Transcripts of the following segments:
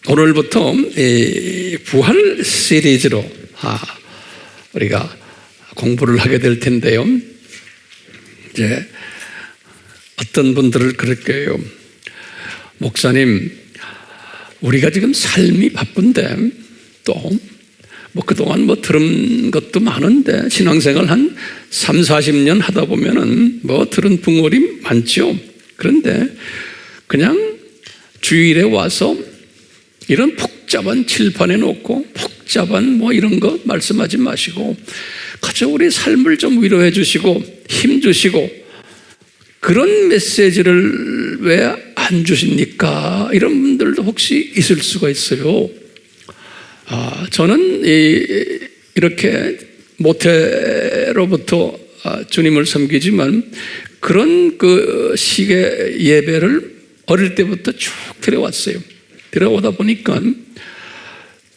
오늘부터 이 부활 시리즈로 우리가 공부를 하게 될 텐데요. 이제 어떤 분들을 그럴 거예요. 목사님, 우리가 지금 삶이 바쁜데 또 그동안 들은 것도 많은데 신앙생활 한 3, 40년 하다 보면은 들은 붕어리 많죠. 그런데 그냥 주일에 와서 이런 복잡한 칠판에 놓고 복잡한 이런 거 말씀하지 마시고 그저 우리 삶을 좀 위로해 주시고 힘 주시고 그런 메시지를 왜 안 주십니까? 이런 분들도 혹시 있을 수가 있어요. 저는 이렇게 모태로부터 주님을 섬기지만 그런 그 식의 예배를 어릴 때부터 쭉 들어왔어요. 들어오다 보니까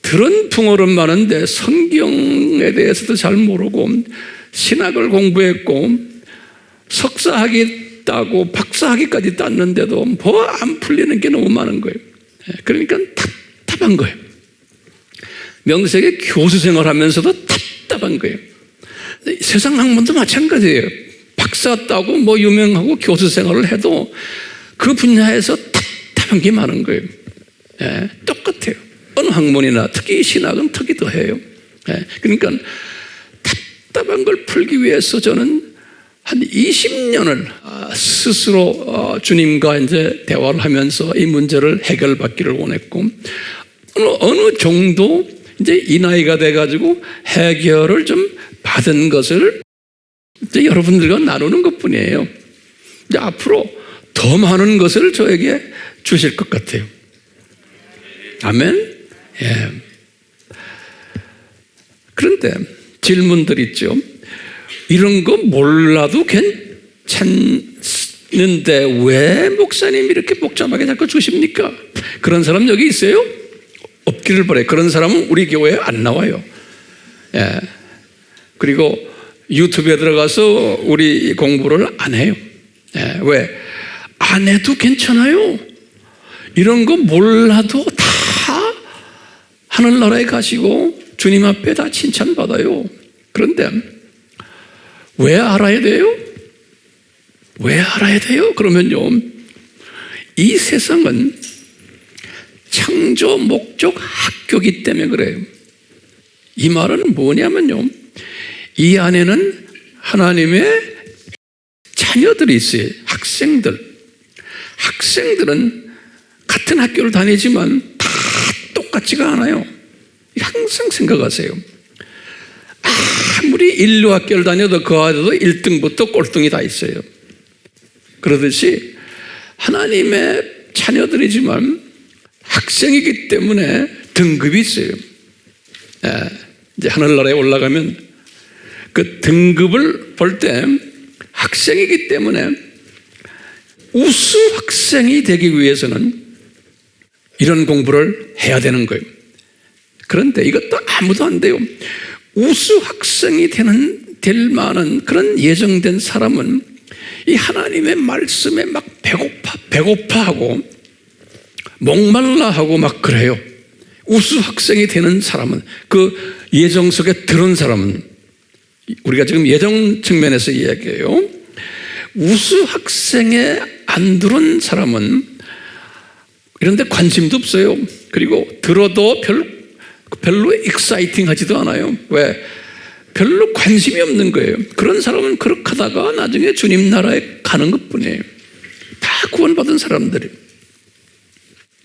들은 붕어는 많은데 성경에 대해서도 잘 모르고 신학을 공부했고 석사학위 따고 박사학위까지 땄는데도 안 풀리는 게 너무 많은 거예요. 그러니까 답답한 거예요. 명색의 교수 생활하면서도 답답한 거예요. 세상 학문도 마찬가지예요. 박사 따고 유명하고 교수 생활을 해도 그 분야에서 답답한 게 많은 거예요. 똑같아요. 어느 학문이나 특히 신학은 특히 더해요. 그러니까 답답한 걸 풀기 위해서 저는 한 20년을 스스로 주님과 이제 대화를 하면서 이 문제를 해결받기를 원했고 어느 정도 이제 이 나이가 돼가지고 해결을 좀 받은 것을 이제 여러분들과 나누는 것뿐이에요. 이제 앞으로 더 많은 것을 저에게 주실 것 같아요. 아멘. 예. 그런데 질문들 있죠. 이런 거 몰라도 괜찮는데 왜 목사님 이렇게 복잡하게 자꾸 주십니까? 그런 사람 여기 있어요? 없기를 바라요. 그런 사람은 우리 교회에 안 나와요. 예. 그리고 유튜브에 들어가서 우리 공부를 안 해요. 예. 왜? 안 해도 괜찮아요. 이런 거 몰라도 다 하늘나라에 가시고 주님 앞에 다 칭찬받아요. 그런데 왜 알아야 돼요? 왜 알아야 돼요? 그러면요, 이 세상은 창조 목적 학교이기 때문에 그래요. 이 말은 뭐냐면요, 이 안에는 하나님의 자녀들이 있어요. 학생들은 같은 학교를 다니지만 다 똑같지가 않아요. 항상 생각하세요. 아무리 인류학교를 다녀도 그 안에도 1등부터 꼴등이 다 있어요. 그러듯이 하나님의 자녀들이지만 학생이기 때문에 등급이 있어요. 이제 하늘나라에 올라가면 그 등급을 볼 때 학생이기 때문에 우수 학생이 되기 위해서는 이런 공부를 해야 되는 거예요. 그런데 이것도 아무도 안 돼요. 우수 학생이 될 만한 그런 예정된 사람은 이 하나님의 말씀에 막 배고파하고 목말라하고 막 그래요. 우수 학생이 되는 사람은, 그 예정 속에 들은 사람은, 우리가 지금 예정 측면에서 이야기해요. 우수 학생에 안 들은 사람은 이런데 관심도 없어요. 그리고 들어도 별로 익사이팅 하지도 않아요. 왜? 별로 관심이 없는 거예요. 그런 사람은 그렇게 하다가 나중에 주님 나라에 가는 것뿐이에요. 다 구원받은 사람들이.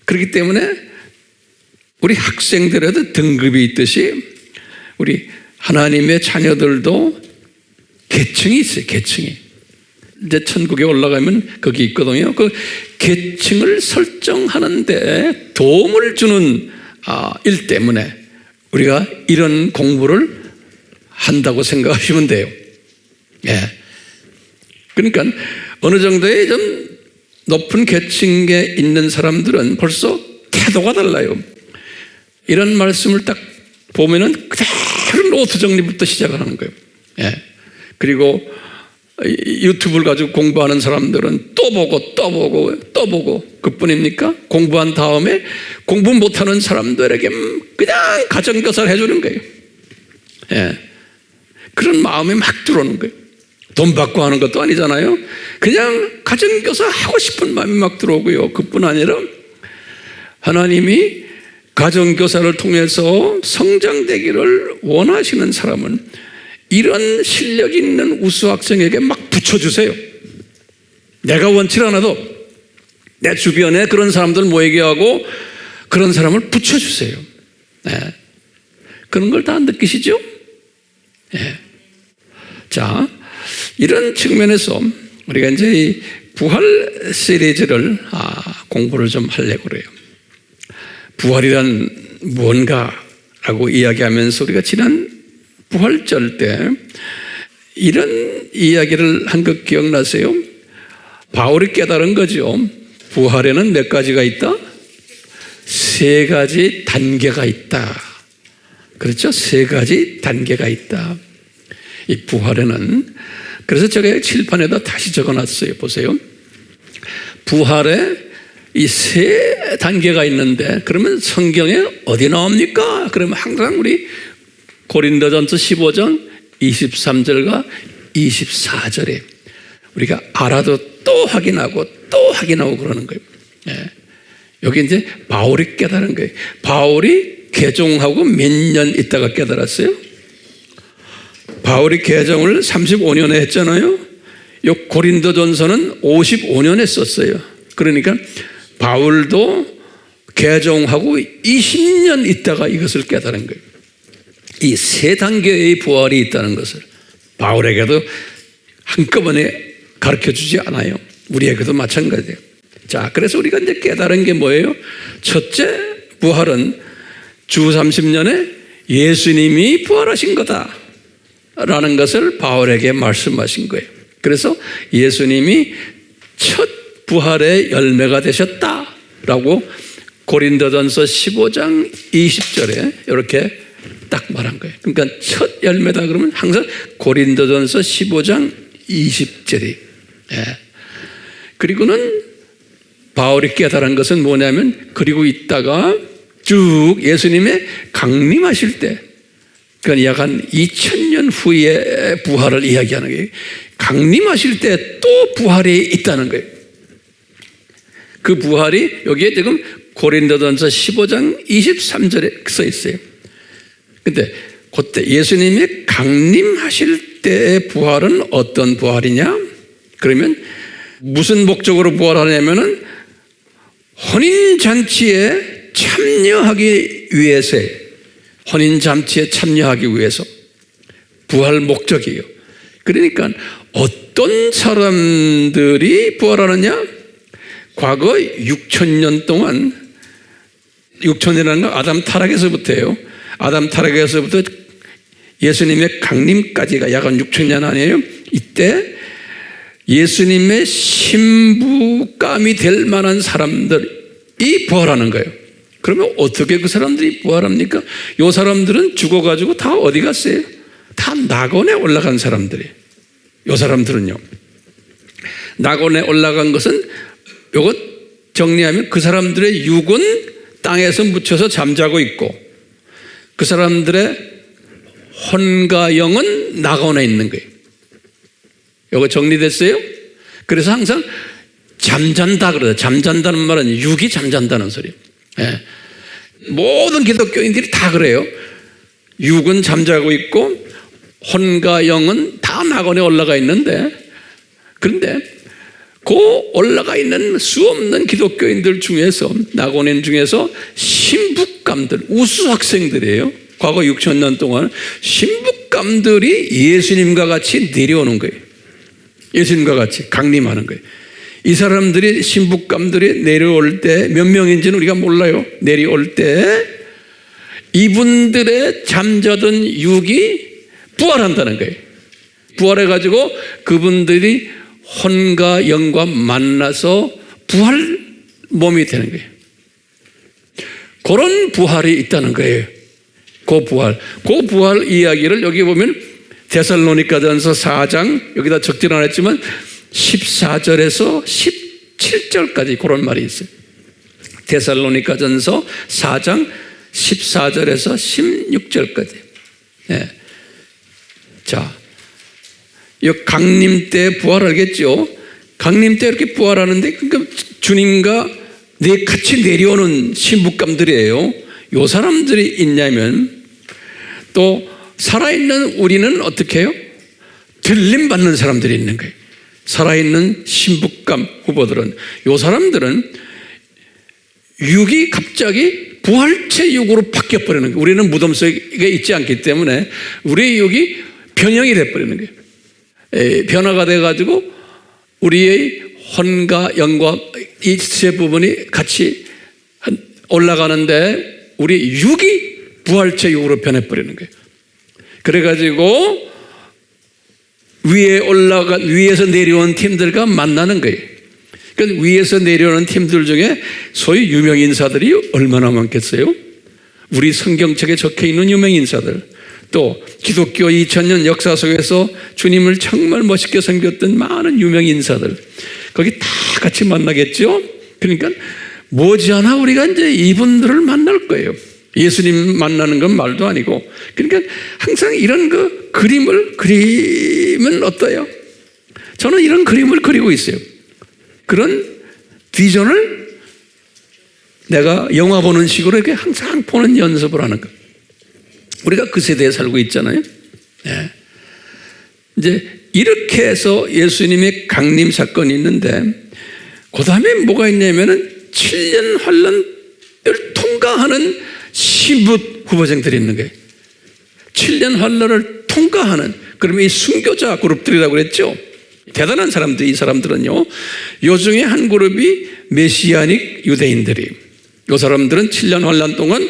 그렇기 때문에 우리 학생들에도 등급이 있듯이 우리 하나님의 자녀들도 계층이 있어요. 계층이. 이제 천국에 올라가면 거기 있거든요. 그 계층을 설정하는데 도움을 주는 일 때문에 우리가 이런 공부를 한다고 생각하시면 돼요. 예. 그러니까 어느 정도의 좀 높은 계층에 있는 사람들은 벌써 태도가 달라요. 이런 말씀을 딱 보면은 그대로 노트 정리부터 시작을 하는 거예요. 예. 그리고 유튜브를 가지고 공부하는 사람들은 또 보고 또 보고 또 보고 그뿐입니까? 공부한 다음에 공부 못하는 사람들에게 그냥 가정교사를 해주는 거예요. 예. 그런 마음이 막 들어오는 거예요. 돈 받고 하는 것도 아니잖아요. 그냥 가정교사 하고 싶은 마음이 막 들어오고요. 그뿐 아니라 하나님이 가정교사를 통해서 성장되기를 원하시는 사람은 이런 실력 있는 우수 학생에게 막 붙여주세요. 내가 원치 않아도 내 주변에 그런 사람들 모이게 하고 그런 사람을 붙여주세요. 네. 그런 걸 다 느끼시죠? 네. 자, 이런 측면에서 우리가 이제 이 부활 시리즈를 공부를 좀 하려고 그래요. 부활이란 무언가라고 이야기하면서 우리가 지난 부활절 때 이런 이야기를 한 거 기억나세요? 바울이 깨달은 거죠. 부활에는 몇 가지가 있다? 3가지 단계가 있다. 그렇죠? 3가지 단계가 있다. 이 부활에는, 그래서 제가 칠판에다 다시 적어놨어요. 보세요. 부활에 이 3단계가 있는데 그러면 성경에 어디 나옵니까? 그러면 항상 우리 고린도전서 15장 23절과 24절에 우리가 알아도 또 확인하고 또 확인하고 그러는 거예요. 예. 여기 이제 바울이 깨달은 거예요. 바울이 개종하고 몇 년 있다가 깨달았어요? 바울이 개종을 35년에 했잖아요. 요 고린도전서는 55년에 썼어요. 그러니까 바울도 개종하고 20년 있다가 이것을 깨달은 거예요. 이 3단계의 부활이 있다는 것을 바울에게도 한꺼번에 가르쳐주지 않아요. 우리에게도 마찬가지예요. 자, 그래서 우리가 이제 깨달은 게 뭐예요? 첫째, 부활은 주 30년에 예수님이 부활하신 거다 라는 것을 바울에게 말씀하신 거예요. 그래서 예수님이 첫 부활의 열매가 되셨다라고 고린도전서 15장 20절에 이렇게 딱 말한 거예요. 그러니까 첫 열매다 그러면 항상 고린도전서 15장 20절이. 예. 그리고는 바울이 깨달은 것은 뭐냐면, 그리고 있다가 쭉 예수님의 강림하실 때, 그러니까 약 한 2000년 후에 부활을 이야기하는 거예요. 강림하실 때 또 부활이 있다는 거예요. 그 부활이 여기에 지금 고린도전서 15장 23절에 써 있어요. 근데 그때 예수님이 강림하실 때의 부활은 어떤 부활이냐? 그러면 무슨 목적으로 부활하냐면은 혼인잔치에 참여하기 위해서, 혼인잔치에 참여하기 위해서 부활 목적이에요. 그러니까 어떤 사람들이 부활하느냐? 과거 6000년 동안, 6000년이라는 건 아담 타락에서부터예요. 아담 타락에서부터 예수님의 강림까지가 약 한 6000년 아니에요? 이때 예수님의 신부감이 될 만한 사람들이 부활하는 거예요. 그러면 어떻게 그 사람들이 부활합니까? 이 사람들은 죽어가지고 다 어디 갔어요? 다 낙원에 올라간 사람들이에요. 이 사람들은요. 낙원에 올라간 것은, 이것 정리하면 그 사람들의 육은 땅에서 묻혀서 잠자고 있고, 그 사람들의 혼과 영은 낙원에 있는 거예요. 이거 정리됐어요? 그래서 항상 잠잔다 그러죠. 잠잔다는 말은 육이 잠잔다는 소리예요. 예. 모든 기독교인들이 다 그래요. 육은 잠자고 있고 혼과 영은 다 낙원에 올라가 있는데, 그런데 그 올라가 있는 수 없는 기독교인들 중에서, 낙원인 중에서 신부감들, 우수 학생들이에요. 과거 6000년 동안 신부감들이 예수님과 같이 내려오는 거예요. 예수님과 같이 강림하는 거예요. 이 사람들이, 신부감들이 내려올 때 몇 명인지는 우리가 몰라요. 내려올 때 이분들의 잠자던 육이 부활한다는 거예요. 부활해가지고 그분들이 혼과 영과 만나서 부활 몸이 되는 거예요. 그런 부활이 있다는 거예요. 그 부활 이야기를 여기 보면 데살로니가전서 4장, 여기다 적지는 않았지만 14절에서 17절까지 그런 말이 있어요. 데살로니가전서 4장 14절에서 16절까지. 네. 자, 이 강림 때 부활하겠죠. 강림 때 이렇게 부활하는데, 그러니까 주님과 같이 내려오는 신부감들이에요. 요 사람들이 있냐면, 또 살아있는 우리는 어떻게 해요? 들림받는 사람들이 있는 거예요. 살아있는 신부감 후보들은, 요 사람들은 육이 갑자기 부활체 육으로 바뀌어버리는 거예요. 우리는 무덤 속에 있지 않기 때문에 우리의 육이 변형이 돼버리는 거예요. 변화가 돼가지고 우리의 혼과 영과 이 세 부분이 같이 올라가는데 우리 육이 부활체 육으로 변해버리는 거예요. 그래가지고 위에서 내려온 팀들과 만나는 거예요. 그러니까 위에서 내려오는 팀들 중에 소위 유명인사들이 얼마나 많겠어요? 우리 성경책에 적혀있는 유명인사들, 또 기독교 2000년 역사 속에서 주님을 정말 멋있게 섬겼던 많은 유명인사들, 거기 다 같이 만나겠죠? 그러니까 머지않아 우리가 이제 이분들을 만날 거예요. 예수님 만나는 건 말도 아니고. 그러니까 항상 이런 그림은 어때요? 저는 이런 그림을 그리고 있어요. 그런 비전을 내가 영화 보는 식으로 이렇게 항상 보는 연습을 하는 거. 우리가 그 세대에 살고 있잖아요. 네. 이제 이렇게 해서 예수님의 강림 사건이 있는데, 그 다음에 뭐가 있냐면은 7년 환란을 통과하는 신부 후보생들이 있는 거예요. 7년 환란을 통과하는, 그러면 이 순교자 그룹들이라고 그랬죠. 대단한 사람들, 이 사람들은요. 요 중에 한 그룹이 메시아닉 유대인들이, 요 사람들은 7년 환란 동안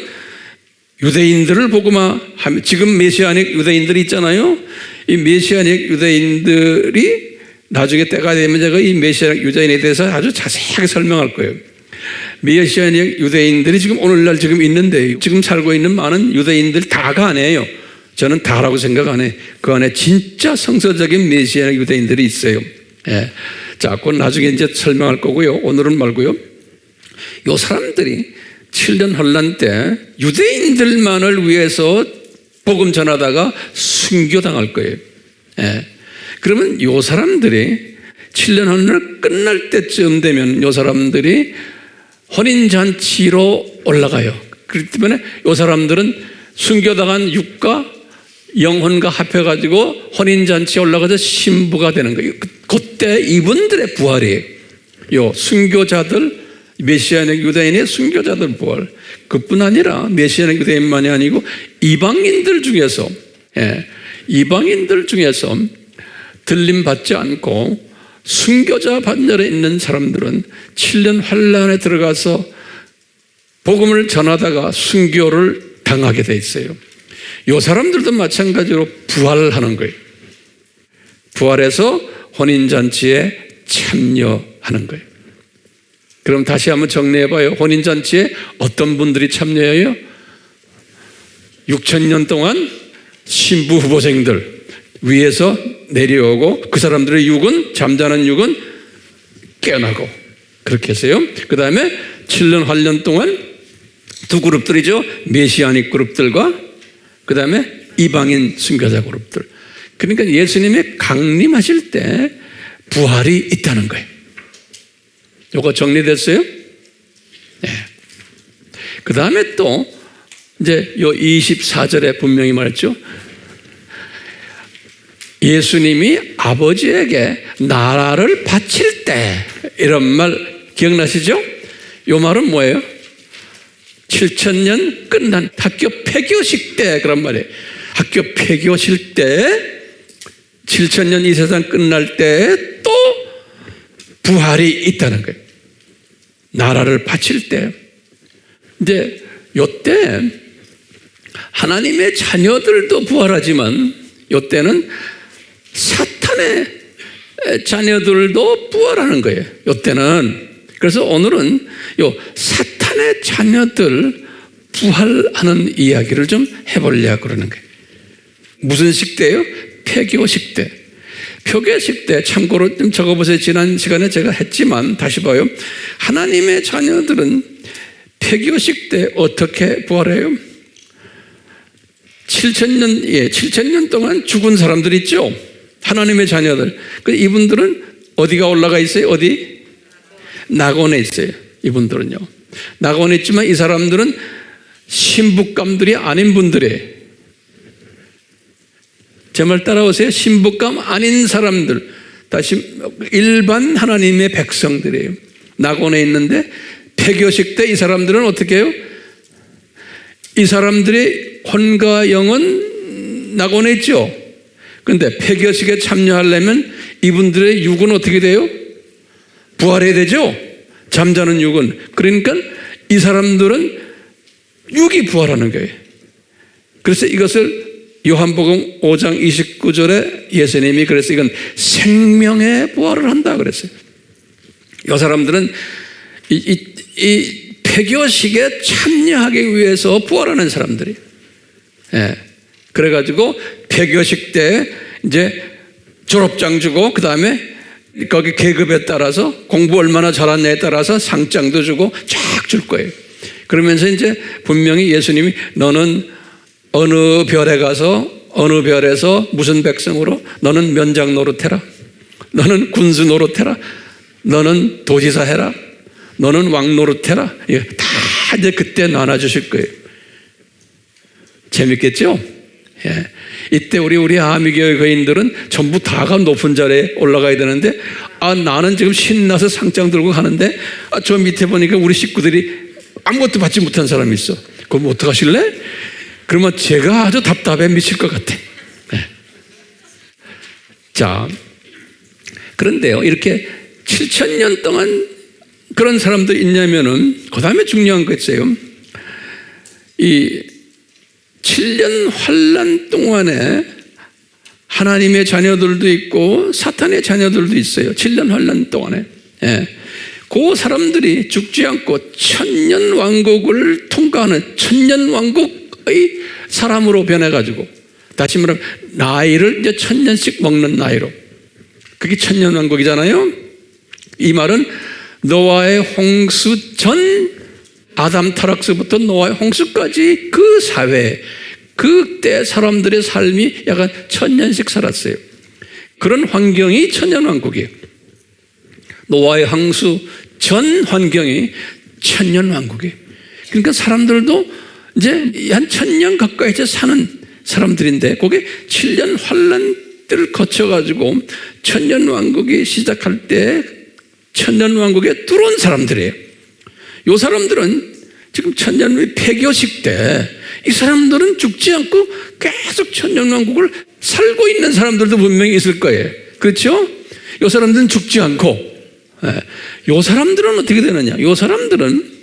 유대인들을 보고만 하면, 지금 메시아닉 유대인들이 있잖아요. 이 메시아닉 유대인들이 나중에 때가 되면 제가 이 메시아닉 유대인에 대해서 아주 자세하게 설명할 거예요. 메시아닉 유대인들이 지금 오늘날 지금 있는데, 지금 살고 있는 많은 유대인들 다가 아니에요. 저는 다라고 생각 안 해. 그 안에 진짜 성서적인 메시아닉 유대인들이 있어요. 예. 자, 그건 나중에 이제 설명할 거고요. 오늘은 말고요. 요 사람들이 7년 환란 때 유대인들만을 위해서 복음 전하다가 순교당할 거예요. 예. 그러면 요 사람들이 7년 환란 끝날 때쯤 되면 요 사람들이 혼인잔치로 올라가요. 그렇기 때문에 요 사람들은 순교당한 육과 영혼과 합해가지고 혼인잔치에 올라가서 신부가 되는 거예요. 그때 이분들의 부활이에요. 요 순교자들, 메시아닉 유대인의 순교자들 부활. 그뿐 아니라 메시아닉 유대인만이 아니고 이방인들 중에서, 이방인들 중에서 들림받지 않고 순교자 반열에 있는 사람들은 7년 환란에 들어가서 복음을 전하다가 순교를 당하게 돼 있어요. 이 사람들도 마찬가지로 부활하는 거예요. 부활해서 혼인잔치에 참여하는 거예요. 그럼 다시 한번 정리해봐요. 혼인잔치에 어떤 분들이 참여해요? 6,000년 동안 신부 후보생들 위에서 내려오고, 그 사람들의 육은, 잠자는 육은 깨어나고, 그렇게 했어요. 그 다음에 7년 환란 동안 두 그룹들이죠. 메시아닉 그룹들과 그 다음에 이방인 순교자 그룹들. 그러니까 예수님의 강림하실 때 부활이 있다는 거예요. 요거 정리됐어요? 네. 그 다음에 또 이제 요 24절에 분명히 말했죠. 예수님이 아버지에게 나라를 바칠 때, 이런 말 기억나시죠? 요 말은 뭐예요? 7,000년 끝난 학교 폐교식 때, 그런 말이에요. 학교 폐교식 때, 7,000년 이 세상 끝날 때 또 부활이 있다는 거예요. 나라를 바칠 때. 이제 요때 하나님의 자녀들도 부활하지만 요때는 사탄의 자녀들도 부활하는 거예요. 요때는. 그래서 오늘은 요 사탄의 자녀들 부활하는 이야기를 좀 해보려고 그러는 거예요. 무슨 식대요? 폐교식 때. 표교식 때 참고로 좀 적어보세요. 지난 시간에 제가 했지만 다시 봐요. 하나님의 자녀들은 폐교식 때 어떻게 부활해요? 7,000년 동안 죽은 사람들 있죠? 하나님의 자녀들. 이분들은 어디가 올라가 있어요? 어디? 낙원에 있어요. 이분들은요. 낙원에 있지만 이 사람들은 신부감들이 아닌 분들이에요. 제 말 따라오세요. 신부감 아닌 사람들. 다시 일반 하나님의 백성들이에요. 낙원에 있는데 폐교식 때 이 사람들은 어떻게 해요? 이 사람들의 혼과 영은 낙원에 있죠. 그런데 폐교식에 참여하려면 이분들의 육은 어떻게 돼요? 부활해야 되죠. 잠자는 육은. 그러니까 이 사람들은 육이 부활하는 거예요. 그래서 이것을 요한복음 5장 29절에 예수님이 그래서 이건 생명의 부활을 한다 그랬어요. 이 사람들은 이 폐교식에 참여하기 위해서 부활하는 사람들이. 예. 그래가지고 폐교식 때 이제 졸업장 주고 그 다음에 거기 계급에 따라서 공부 얼마나 잘하느냐에 따라서 상장도 주고 쫙 줄 거예요. 그러면서 이제 분명히 예수님이 너는 어느 별에 가서 어느 별에서 무슨 백성으로 너는 면장 노릇해라. 너는 군수 노릇해라. 너는 도지사 해라. 너는 왕 노릇해라. 다 이제 그때 나눠주실 거예요. 재밌겠죠? 예. 이때 우리 하미교회 거인들은 전부 다가 높은 자리에 올라가야 되는데 나는 지금 신나서 상장 들고 가는데 저 밑에 보니까 우리 식구들이 아무것도 받지 못한 사람이 있어. 그럼 어떡하실래? 그러면 제가 아주 답답해 미칠 것 같아. 네. 자, 그런데요, 이렇게 7,000년 동안 그런 사람들이 있냐면은, 그 다음에 중요한 거 있어요. 이 7년 환란 동안에 하나님의 자녀들도 있고 사탄의 자녀들도 있어요. 7년 환란 동안에. 예. 그 사람들이 죽지 않고 천년 왕국을 통과하는 천년 왕국의 사람으로 변해가지고, 다시 말하면 나이를 이제 1,000년씩 먹는 나이로. 그게 천년 왕국이잖아요. 이 말은 노아의 홍수 전 아담 타락서부터 노아의 홍수까지 그 사회, 그때 사람들의 삶이 약간 1,000년씩 살았어요. 그런 환경이 천년 왕국이에요. 노아의 홍수 전 환경이 천년 왕국이에요. 그러니까 사람들도 이제 한 1,000년 가까이 사는 사람들인데, 그게 7년 환란들을 거쳐가지고 천년 왕국이 시작할 때 천년 왕국에 들어온 사람들이에요. 이 사람들은 지금 천년 후의 폐교식 때 이 사람들은 죽지 않고 계속 천년 왕국을 살고 있는 사람들도 분명히 있을 거예요. 그렇죠? 이 사람들은 죽지 않고. 이 사람들은 어떻게 되느냐? 이 사람들은,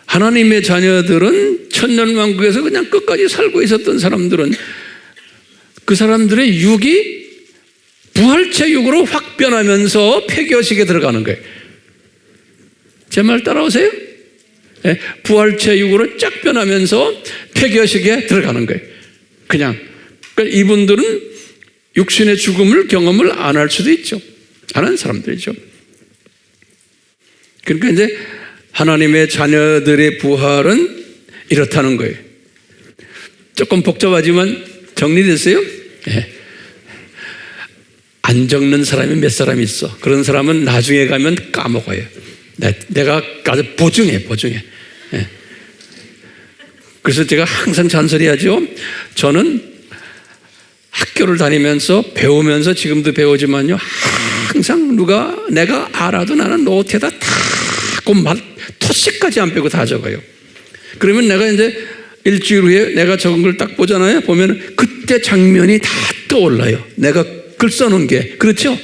하나님의 자녀들은 천년 왕국에서 그냥 끝까지 살고 있었던 사람들은 그 사람들의 육이 부활체 육으로 확 변하면서 폐교식에 들어가는 거예요. 제 말 따라오세요? 부활체 육으로 쫙 변하면서 폐교식에 들어가는 거예요. 그냥. 그러니까 이분들은 육신의 죽음을 경험을 안 할 수도 있죠. 안 하는 사람들이죠. 그러니까 이제 하나님의 자녀들의 부활은 이렇다는 거예요. 조금 복잡하지만 정리됐어요? 네. 안 적는 사람이 몇 사람 있어. 그런 사람은 나중에 가면 까먹어요. 내가 아주 보증해. 네. 그래서 제가 항상 잔소리하죠. 저는 학교를 다니면서 배우면서 지금도 배우지만요, 항상 내가 알아도 나는 노트에다 다 토시까지 안 빼고 다 적어요. 그러면 내가 이제 일주일 후에 내가 적은 걸 딱 보잖아요. 보면 그때 장면이 다 떠올라요. 내가 글 써놓은 게. 그렇죠?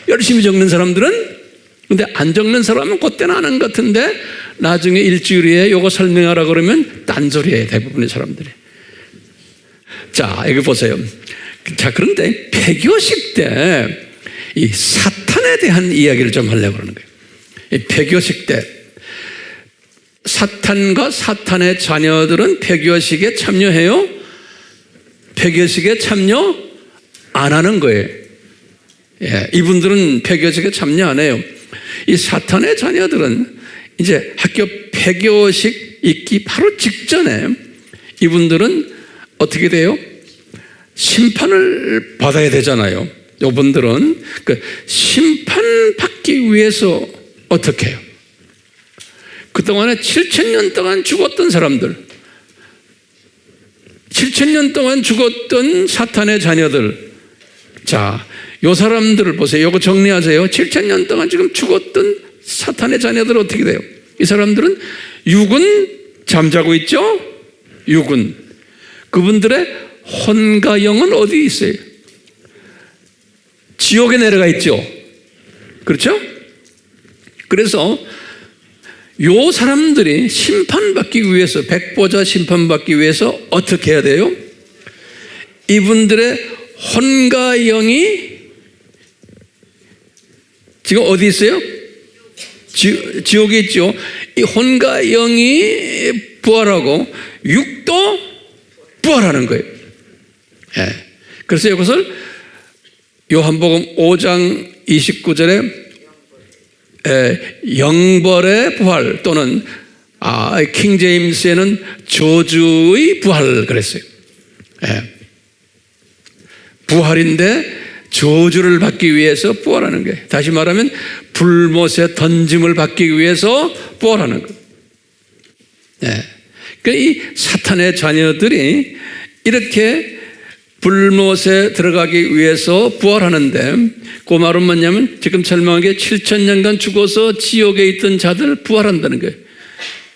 열심히 적는 사람들은, 근데 안 적는 사람은 그때는 아는 것 같은데 나중에 일주일 후에 이거 설명하라 그러면 딴소리예요. 대부분의 사람들이. 자, 여기 보세요. 자, 그런데 폐교식 때 이 사탄에 대한 이야기를 좀 하려고 그러는 거예요. 이 폐교식 때 사탄과 사탄의 자녀들은 폐교식에 참여해요? 폐교식에 참여 안 하는 거예요. 예, 이분들은 폐교식에 참여 안 해요. 이 사탄의 자녀들은 이제 학교 폐교식 있기 바로 직전에 이분들은 어떻게 돼요? 심판을 받아야 되잖아요. 이분들은 그 심판받기 위해서 어떻게 해요? 그동안에 7,000년 동안 죽었던 사람들, 7,000년 동안 죽었던 사탄의 자녀들, 자, 요 사람들을 보세요. 이거 정리하세요. 7,000년 동안 지금 죽었던 사탄의 자녀들 어떻게 돼요? 이 사람들은 육은 잠자고 있죠? 육은. 그분들의 혼과 영은 어디 있어요? 지옥에 내려가 있죠. 그렇죠? 그래서 요 사람들이 심판받기 위해서, 백보자 심판받기 위해서 어떻게 해야 돼요? 이분들의 혼과 영이 지금 어디 있어요? 지옥에 있죠. 이 혼과 영이 부활하고 육도 부활하는 거예요. 예. 그래서 이것을 요한복음 5장 29절에 영벌의 부활 또는 킹제임스에는 저주의 부활 그랬어요. 예. 부활인데 저주를 받기 위해서 부활하는 거예요. 다시 말하면 불못에 던짐을 받기 위해서 부활하는 거예요. 예. 그러니까 이 사탄의 자녀들이 이렇게 불못에 들어가기 위해서 부활하는데 그 말은 뭐냐면 지금 설명한 게 7,000년간 죽어서 지옥에 있던 자들 부활한다는 거예요.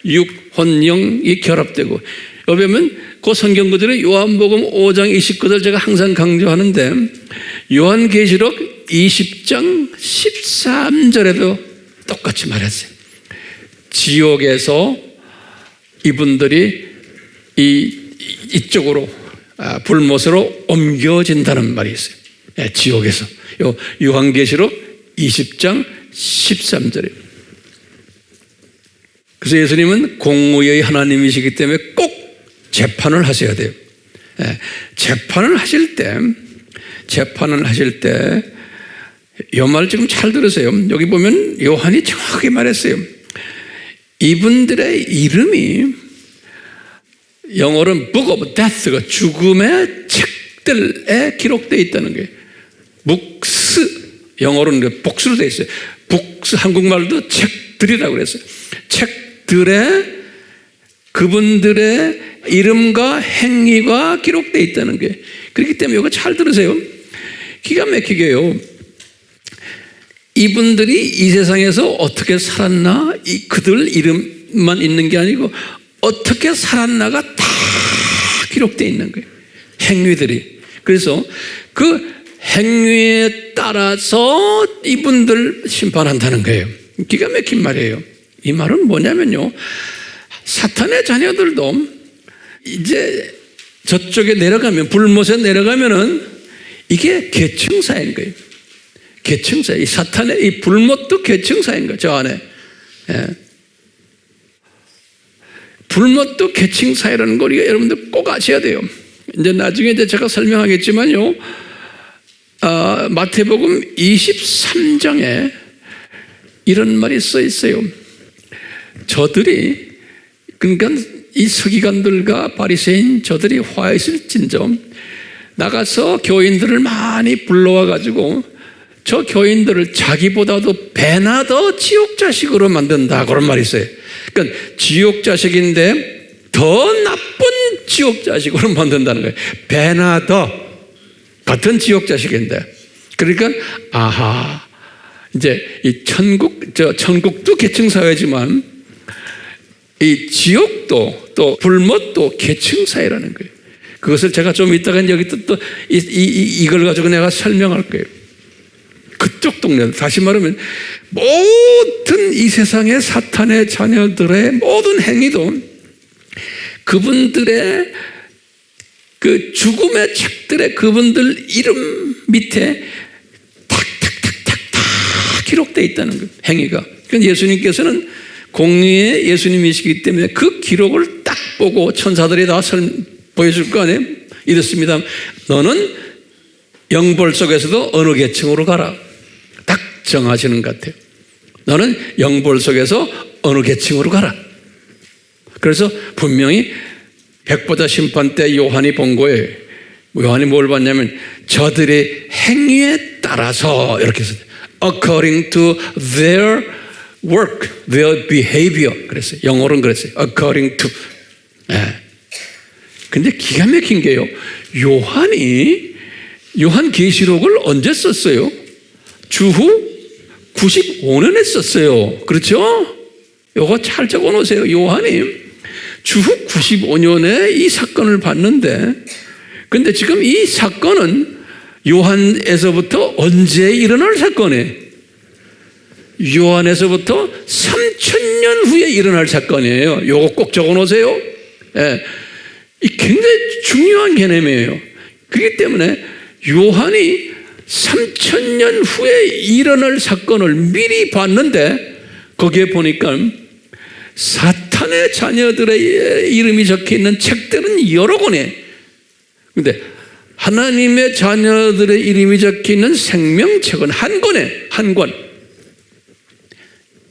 육, 혼, 영이 결합되고 여기 보면 그 성경 구절에 요한복음 5장 29절 제가 항상 강조하는데 요한계시록 20장 13절에도 똑같이 말했어요. 지옥에서 이분들이 이쪽으로 불못으로 옮겨진다는 말이 있어요. 지옥에서. 요한계시록 20장 13절이에요. 그래서 예수님은 공의의 하나님이시기 때문에 꼭 재판을 하셔야 돼요. 재판을 하실 때 이 말 지금 잘 들으세요. 여기 보면 요한이 정확하게 말했어요. 이분들의 이름이 영어로는 Book of Death가 죽음의 책들에 기록되어 있다는 거예요. Books, 영어로는 복수로 되어 있어요. Books, 한국말도 책들이라고 그랬어요. 책들에 그분들의 이름과 행위가 기록되어 있다는 거예요. 그렇기 때문에 이거 잘 들으세요. 기가 막히게요. 이분들이 이 세상에서 어떻게 살았나, 그들 이름만 있는 게 아니고 어떻게 살았나가 다 기록되어 있는 거예요. 행위들이. 그래서 그 행위에 따라서 이분들 심판한다는 거예요. 기가 막힌 말이에요. 이 말은 뭐냐면요. 사탄의 자녀들도 이제 저쪽에 내려가면, 불못에 내려가면은 이게 계층사인 거예요. 계층사. 이 사탄의 이 불못도 계층사인 거예요. 저 안에. 예. 불못도 계층사회라는 걸 여러분들 꼭 아셔야 돼요. 이제 나중에 이제 제가 설명하겠지만요. 마태복음 23장에 이런 말이 써 있어요. 저들이, 그러니까 이 서기관들과 바리새인 저들이 화 있을진저 나가서 교인들을 많이 불러와 가지고 저 교인들을 자기보다도 배나 더 지옥 자식으로 만든다, 그런 말이 있어요. 그러니까 지옥 자식인데 더 나쁜 지옥 자식으로 만든다는 거예요. 배나 더 같은 지옥 자식인데. 그러니까 아하, 이제 이 천국도 계층사회지만 이 지옥도 또 불못도 계층사회라는 거예요. 그것을 제가 좀 이따가 여기 또 이걸 가지고 내가 설명할 거예요. 그쪽 동네, 다시 말하면 모든 이 세상의 사탄의 자녀들의 모든 행위도 그분들의 그 죽음의 책들의 그분들 이름 밑에 탁탁탁탁 다 기록되어 있다는 거예요. 행위가. 그러니까 예수님께서는 공의의 예수님이시기 때문에 그 기록을 딱 보고 천사들이 다 보여줄 거 아니에요. 이렇습니다. 너는 영벌 속에서도 어느 계층으로 가라. 딱 정하시는 것 같아요. 너는 영벌 속에서 어느 계층으로 가라. 그래서 분명히 백보자 심판 때 요한이 본 거예요. 요한이 뭘 봤냐면 저들의 행위에 따라서 이렇게 했어요. According to their work, their behavior. 그랬어요. 영어로는 그랬어요. According to. 근데 기가 막힌 게요. 요한 계시록을 언제 썼어요? 주후 95년에 썼어요. 그렇죠? 요거 잘 적어 놓으세요. 요한이 주후 95년에 이 사건을 봤는데, 근데 지금 이 사건은 요한에서부터 언제 일어날 사건이에요? 요한에서부터 3000년 후에 일어날 사건이에요. 요거 꼭 적어 놓으세요. 이 굉장히 중요한 개념이에요. 그렇기 때문에 요한이 3000년 후에 일어날 사건을 미리 봤는데 거기에 보니까 사탄의 자녀들의 이름이 적혀 있는 책들은 여러 권이에요. 근데 하나님의 자녀들의 이름이 적혀 있는 생명책은 한 권에 한 권.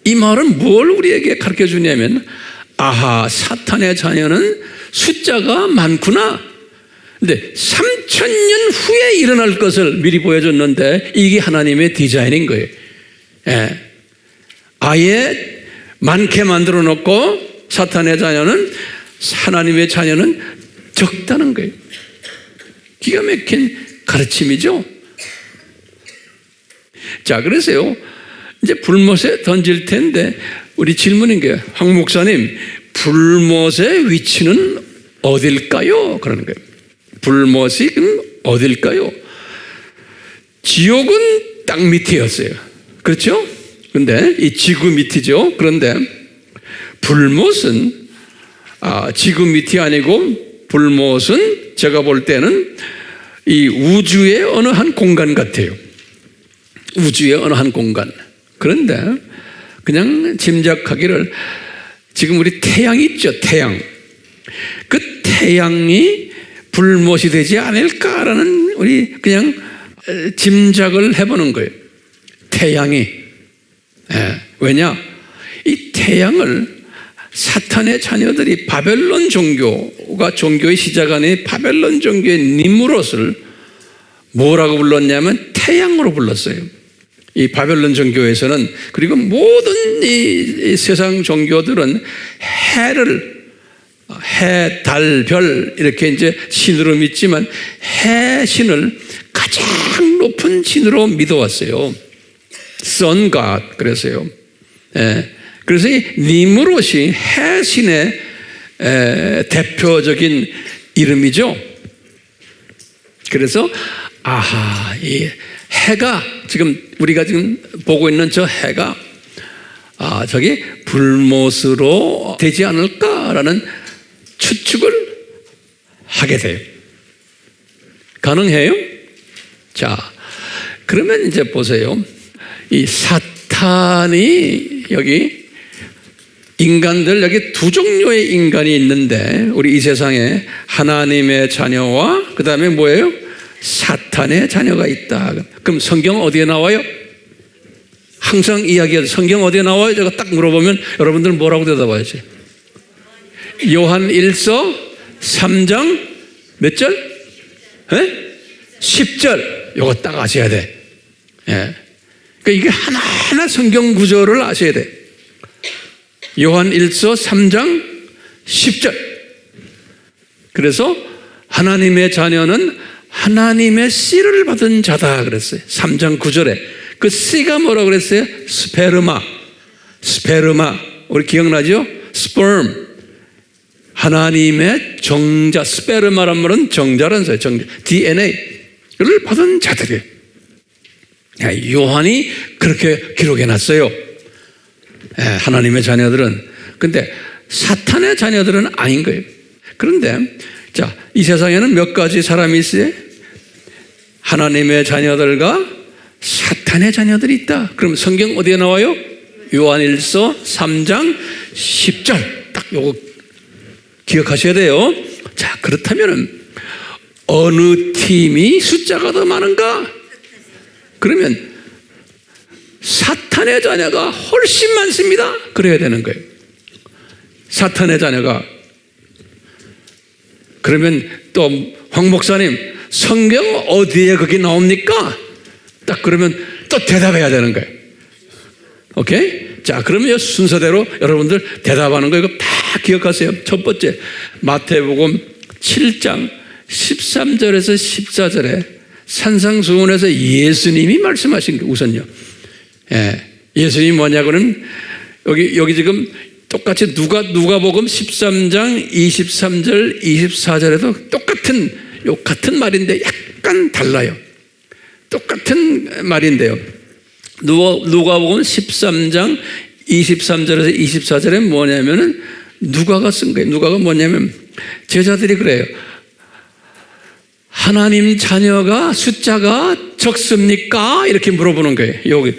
이 말은 뭘 우리에게 가르쳐 주냐면, 아하, 사탄의 자녀는 숫자가 많구나. 근데 3000년 후에 일어날 것을 미리 보여줬는데 이게 하나님의 디자인인 거예요. 아예 많게 만들어 놓고 사탄의 자녀는, 하나님의 자녀는 적다는 거예요. 기가 막힌 가르침이죠. 자, 그래서요, 이제 불못에 던질 텐데 우리 질문인 게, 황 목사님, 불못의 위치는 어딜까요? 그러는 거예요. 불못이 어딜까요? 지옥은 땅 밑이었어요. 그렇죠? 근데 이 지구 밑이죠. 그런데 불못은 지구 밑이 아니고, 불못은 제가 볼 때는 이 우주의 어느 한 공간 같아요. 우주의 어느 한 공간. 그런데 그냥 짐작하기를, 지금 우리 태양 있죠, 태양. 그 태양이 불못이 되지 않을까라는 우리 그냥 짐작을 해보는 거예요. 태양이. 왜냐? 이 태양을 사탄의 자녀들이 바벨론 종교가 종교의 시작 안에 바벨론 종교의 니무롯을 뭐라고 불렀냐면 태양으로 불렀어요. 이 바벨론 종교에서는, 그리고 모든 이 세상 종교들은 해, 달, 별 이렇게 이제 신으로 믿지만 해 신을 가장 높은 신으로 믿어왔어요. Sun God 그래서요. 그래서 이 니무롯이 해 신의 대표적인 이름이죠. 그래서 아하, 이 해가, 지금 우리가 지금 보고 있는 저 해가 저기 불못으로 되지 않을까라는 추측을 하게 돼요. 가능해요? 자, 그러면 이제 보세요. 이 사탄이, 여기 인간들, 여기 두 종류의 인간이 있는데, 우리 이 세상에 하나님의 자녀와 그 다음에 뭐예요? 사탄의 자녀가 있다. 그럼 성경 어디에 나와요? 항상 이야기하죠. 성경 어디에 나와요? 제가 딱 물어보면 여러분들은 뭐라고 대답하지? 요한 1서 3장 몇 절? 10절. 요거 딱 아셔야 돼. 그러니까 이게 하나하나 성경 구절을 아셔야 돼. 요한 1서 3장 10절. 그래서 하나님의 자녀는 하나님의 씨를 받은 자다 그랬어요. 3장 9절에. 그 씨가 뭐라고 그랬어요? 스페르마. 우리 기억나죠? 스perm. 하나님의 정자. 스페르마란 말은 정자라는 거예요. 정자. DNA를 받은 자들이에요. 요한이 그렇게 기록해 놨어요. 하나님의 자녀들은. 근데 사탄의 자녀들은 아닌 거예요. 그런데 자, 이 세상에는 몇 가지 사람이 있어요. 하나님의 자녀들과 사탄의 자녀들이 있다. 그럼 성경 어디에 나와요? 요한일서 3장 10절. 딱 요거 기억하셔야 돼요. 자, 그렇다면은 어느 팀이 숫자가 더 많은가? 그러면 사탄의 자녀가 훨씬 많습니다. 그래야 되는 거예요. 사탄의 자녀가. 그러면 또 황 목사님, 성경 어디에 그게 나옵니까? 딱 그러면 또 대답해야 되는 거예요. 오케이? 자, 그러면 순서대로 여러분들 대답하는 거 이거 다 기억하세요. 첫 번째, 마태복음 7장 13절에서 14절에 산상수훈에서 예수님이 말씀하신 거 우선요. 예수님이 뭐냐고는 여기 지금 똑같이 누가복음 13장 23절 24절에도 같은 말인데 약간 달라요. 똑같은 말인데요. 누가복음 13장 23절에서 24절에 뭐냐면은 누가가 쓴 거예요. 누가가 뭐냐면 제자들이 그래요. 하나님 자녀가 숫자가 적습니까? 이렇게 물어보는 거예요. 여기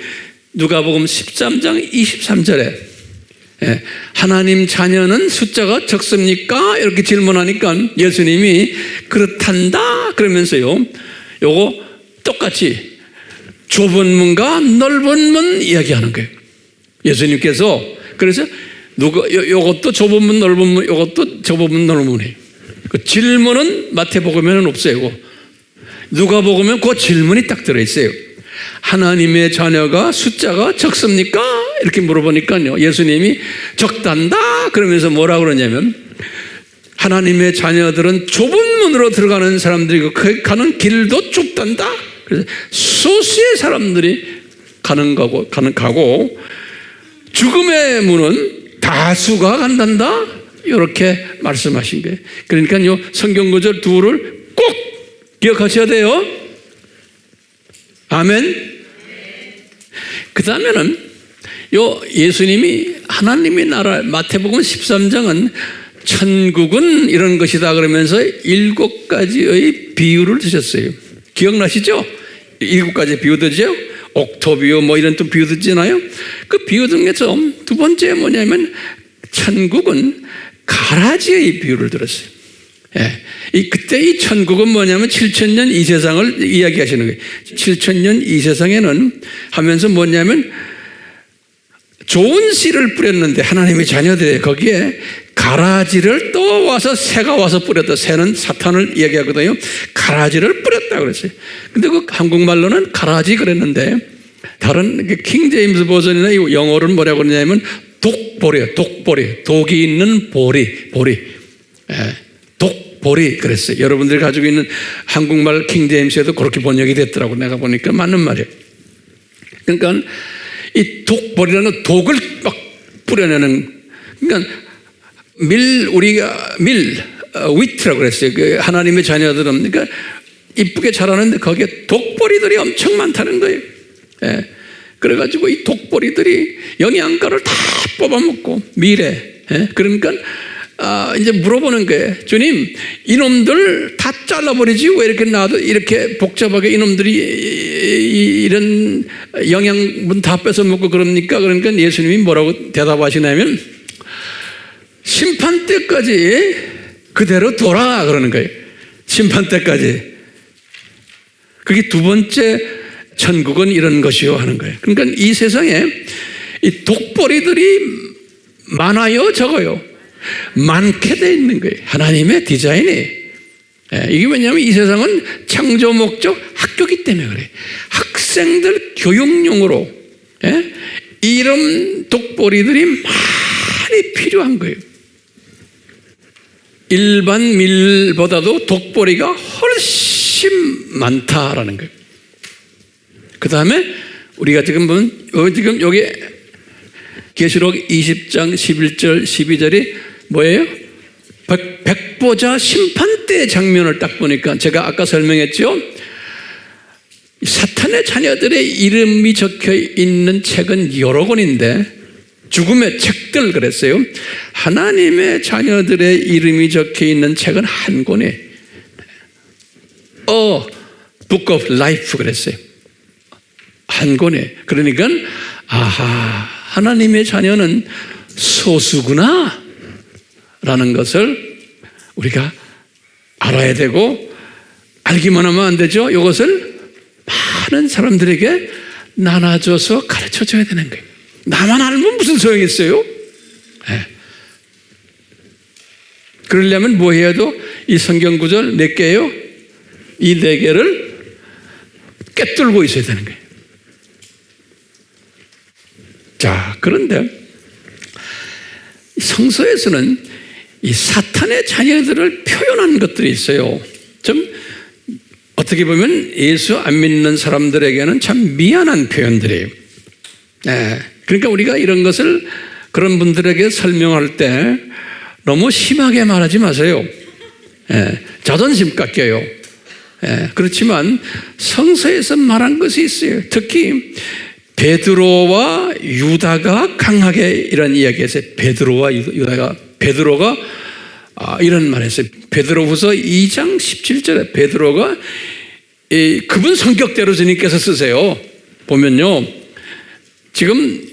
누가복음 13장 23절에 하나님 자녀는 숫자가 적습니까? 이렇게 질문하니까 예수님이 그렇단다 그러면서요. 요거 똑같이 좁은 문과 넓은 문 이야기하는 거예요. 예수님께서 그래서 요것도 좁은 문 넓은 문 요것도 좁은 문 넓은 문이에요. 그 질문은 마태복음에는 없어요. 누가복음은 그 질문이 딱 들어있어요. 하나님의 자녀가 숫자가 적습니까? 이렇게 물어보니까요. 예수님이 적단다 그러면서 뭐라 그러냐면 하나님의 자녀들은 좁은 문으로 들어가는 사람들이고 그 가는 길도 좁단다. 그래서 소수의 사람들이 가고 죽음의 문은 다수가 간단다. 이렇게 말씀하신 거예요. 그러니까요. 성경 구절 둘을 꼭 기억하셔야 돼요. 아멘. 그 다음에는 예수님이 하나님의 나라 마태복음 13장은 천국은 이런 것이다 그러면서 7가지의 비유를 드셨어요. 기억나시죠? 7가지 비유 드죠? 옥토비유 뭐 이런 또 비유 듣잖아요. 그 비유 중에서 두 번째 뭐냐면 천국은 가라지의 비유를 들었어요. 그때 이 천국은 뭐냐면 7,000년 이 세상을 이야기하시는 거예요. 7,000년 이 세상에는 하면서 뭐냐면 좋은 씨를 뿌렸는데 하나님의 자녀들이 거기에 가라지를 또 와서 새가 와서 뿌렸다. 새는 사탄을 이야기하거든요. 가라지를 뿌렸다 그랬어요. 근데 그 한국말로는 가라지 그랬는데 다른 킹 제임스 버전이나 영어로는 뭐라고 그러냐면 독보리요. 독보리. 독이 있는 보리. 독보리 그랬어요. 여러분들이 가지고 있는 한국말 킹 제임스에도 그렇게 번역이 됐더라고. 내가 보니까 맞는 말이에요. 그러니까 이 독보리라는 독을 막 뿌려내는 그러니까 우리가 위트라고 그랬어요. 그 하나님의 자녀들은 그러니까 이쁘게 자라는데 거기에 독보리들이 엄청 많다는 거예요. 그래가지고 이 독보리들이 영양가를 다 뽑아먹고 미래. 그러니까 이제 물어보는 거예요. 주님, 이놈들 다 잘라버리지 왜 이렇게 놔도 이렇게 복잡하게 이놈들이 이런 영양분 다 뺏어먹고 그럽니까? 그러니까 예수님이 뭐라고 대답하시냐면 심판 때까지 그대로 둬라 그러는 거예요. 심판 때까지. 그게 두 번째 천국은 이런 것이요 하는 거예요. 그러니까 이 세상에 이 독보리들이 많아요, 적어요? 많게 돼 있는 거예요. 하나님의 디자인이. 이게 왜냐하면 이 세상은 창조 목적 학교이기 때문에 그래요. 학생들 교육용으로 이런 독보리들이 많이 필요한 거예요. 일반 밀보다도 독보리가 훨씬 많다라는 거예요. 그 다음에 우리가 지금 보면 지금 여기 계시록 20장 11절 12절이 뭐예요? 백보자 심판 때 장면을 딱 보니까 제가 아까 설명했죠. 사탄의 자녀들의 이름이 적혀 있는 책은 여러 권인데 죽음의 책들 그랬어요. 하나님의 자녀들의 이름이 적혀 있는 책은 한 권이에요. Book of Life 그랬어요. 한 권이에요. 그러니까 하나님의 자녀는 소수구나 라는 것을 우리가 알아야 되고 알기만 하면 안 되죠. 이것을 많은 사람들에게 나눠줘서 가르쳐줘야 되는 거예요. 나만 알면 무슨 소용이 있어요? 네. 그러려면 뭐 해야 돼? 이 성경 구절 몇 개예요? 이 네 개를 꿰뚫고 있어야 되는 거예요. 자, 그런데 성서에서는 이 사탄의 자녀들을 표현한 것들이 있어요. 좀 어떻게 보면 예수 안 믿는 사람들에게는 참 미안한 표현들이에요. 네. 그러니까 우리가 이런 것을 그런 분들에게 설명할 때 너무 심하게 말하지 마세요. 자존심 깎여요. 그렇지만 성서에서 말한 것이 있어요. 특히 베드로와 유다가 강하게 이런 이야기했어요. 베드로와 유다가, 베드로가 이런 말 했어요. 베드로후서 2장 17절에 베드로가 그분 성격대로 주님께서 쓰세요. 보면요, 지금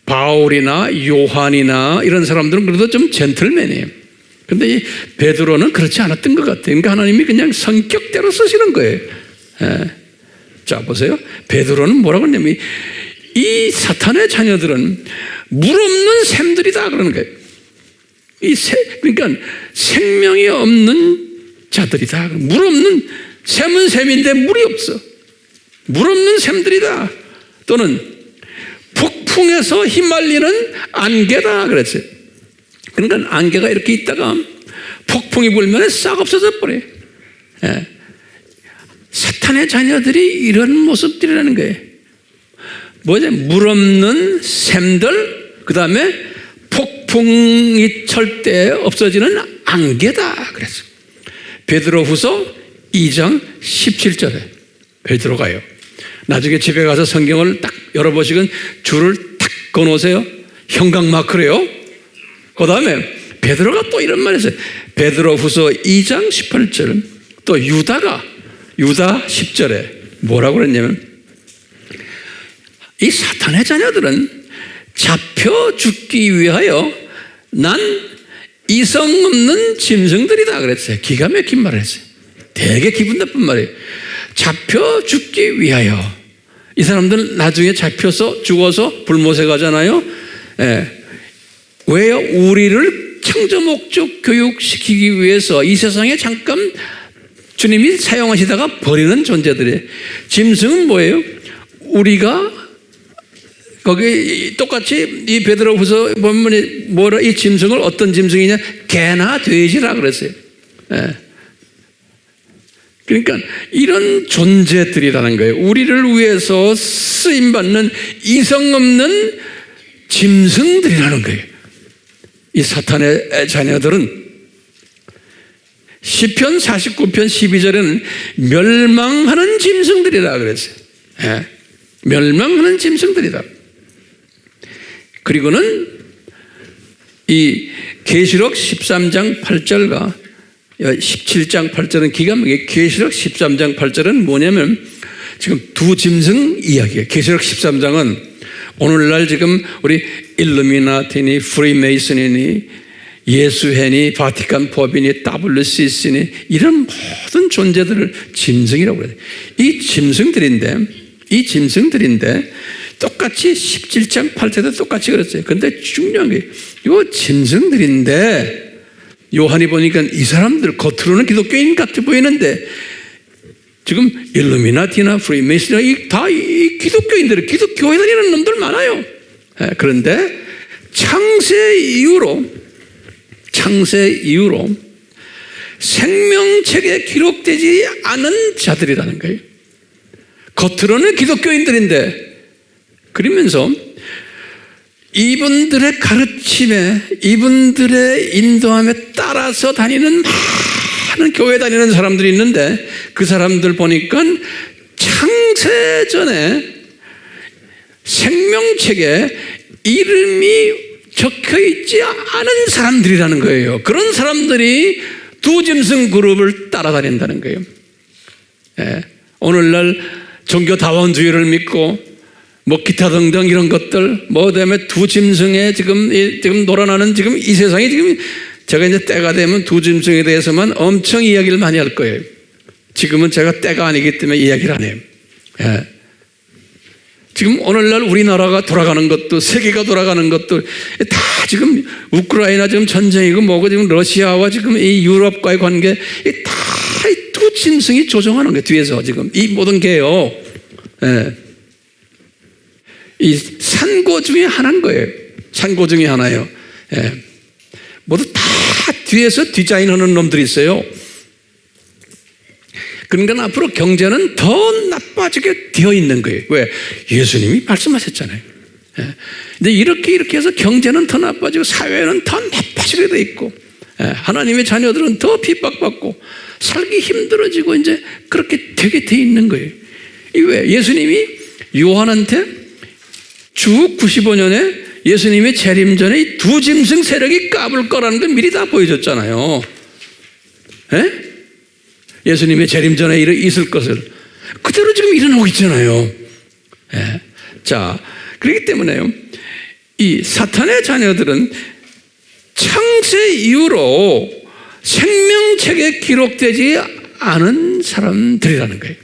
바울이나 요한이나 이런 사람들은 그래도 좀 젠틀맨이에요. 근데 이 베드로는 그렇지 않았던 것 같아요. 그러니까 하나님이 그냥 성격대로 쓰시는 거예요. 자, 보세요. 베드로는 뭐라고 했냐면 이 사탄의 자녀들은 물 없는 샘들이다 그러는 거예요. 그러니까 생명이 없는 자들이다. 물 없는 샘은 샘인데 물이 없어. 물 없는 샘들이다. 또는 폭풍에서 휘말리는 안개다 그랬어요. 그러니까 안개가 이렇게 있다가 폭풍이 불면 싹 없어져 버려요. 사탄의 자녀들이 이런 모습들이라는 거예요. 뭐죠? 물 없는 샘들, 그 다음에 폭풍이 칠 때 없어지는 안개다 그랬어요. 베드로후서 2장 17절에 베드로가요, 나중에 집에 가서 성경을 딱 열어보시면 줄을 탁 꺼놓으세요. 형광마크래요. 그 다음에 베드로가 또 이런 말 했어요. 베드로후서 2장 18절, 또 유다 10절에 뭐라고 그랬냐면 이 사탄의 자녀들은 잡혀 죽기 위하여 난 이성 없는 짐승들이다 그랬어요. 기가 막힌 말을 했어요. 되게 기분 나쁜 말이에요. 잡혀 죽기 위하여. 이 사람들은 나중에 잡혀서 죽어서 불못에 가잖아요. 왜요? 우리를 창조 목적 교육시키기 위해서 이 세상에 잠깐 주님이 사용하시다가 버리는 존재들이에요. 짐승은 뭐예요? 우리가 거기 똑같이 이 베드로후서 보면 뭐라, 이 짐승을 어떤 짐승이냐? 개나 돼지라 그랬어요. 그러니까 이런 존재들이라는 거예요. 우리를 위해서 쓰임받는 이성 없는 짐승들이라는 거예요. 이 사탄의 자녀들은 시편 49편 12절에는 멸망하는 짐승들이라 그랬어요. 멸망하는 짐승들이다. 그리고는 이 계시록 13장 8절과 17장 8절은 기가 막히게, 계시록 13장 8절은 뭐냐면 지금 두 짐승 이야기예요. 계시록 13장은 오늘날 지금 우리 일루미나티니 프리메이슨이니 예수회니 바티칸 법이니 WCC니 이런 모든 존재들을 짐승이라고 그래요. 이 짐승들인데 똑같이 17장 8절도 똑같이 그랬어요. 그런데 중요한 게 이 짐승들인데 요한이 보니까 이 사람들 겉으로는 기독교인 같아 보이는데 지금 일루미나티나 프리메이슨이나 다 이 기독교인들, 기독교에 다니는 놈들 많아요. 그런데 창세 이후로 생명책에 기록되지 않은 자들이라는 거예요. 겉으로는 기독교인들인데, 그러면서 이분들의 가르침에, 이분들의 인도함에 따라서 다니는 많은 교회 다니는 사람들이 있는데 그 사람들 보니까 창세전에 생명책에 이름이 적혀 있지 않은 사람들이라는 거예요. 그런 사람들이 두 짐승 그룹을 따라다닌다는 거예요. 오늘날 종교 다원주의를 믿고 뭐 기타 등등 이런 것들, 뭐 그다음에 두 짐승에 지금 놀아나는 지금 이 세상이 지금 제가 이제 때가 되면 두 짐승에 대해서만 엄청 이야기를 많이 할 거예요. 지금은 제가 때가 아니기 때문에 이야기를 안 해요. 예. 지금 오늘날 우리나라가 돌아가는 것도, 세계가 돌아가는 것도 다 지금 우크라이나 지금 전쟁이고 뭐고 지금 러시아와 지금 이 유럽과의 관계 다 두 짐승이 조종하는 거예요. 뒤에서 지금 이 모든 게요. 예. 이 산고 중에 하나인 거예요. 산고 중에 하나예요. 예. 모두 다 뒤에서 디자인하는 놈들이 있어요. 그러니까 앞으로 경제는 더 나빠지게 되어 있는 거예요. 왜? 예수님이 말씀하셨잖아요. 예. 근데 이렇게 해서 경제는 더 나빠지고 사회는 더 나빠지게 돼 있고, 예. 하나님의 자녀들은 더 핍박받고 살기 힘들어지고 이제 그렇게 되게 돼 있는 거예요. 이 왜? 예수님이 요한한테 주 95년에 예수님의 재림 전에 이 두 짐승 세력이 까불 거라는 걸 미리 다 보여줬잖아요. 예? 예수님의 재림 전에 있을 것을 그대로 지금 일어나고 있잖아요. 예. 자, 그렇기 때문에요, 이 사탄의 자녀들은 창세 이후로 생명책에 기록되지 않은 사람들이라는 거예요.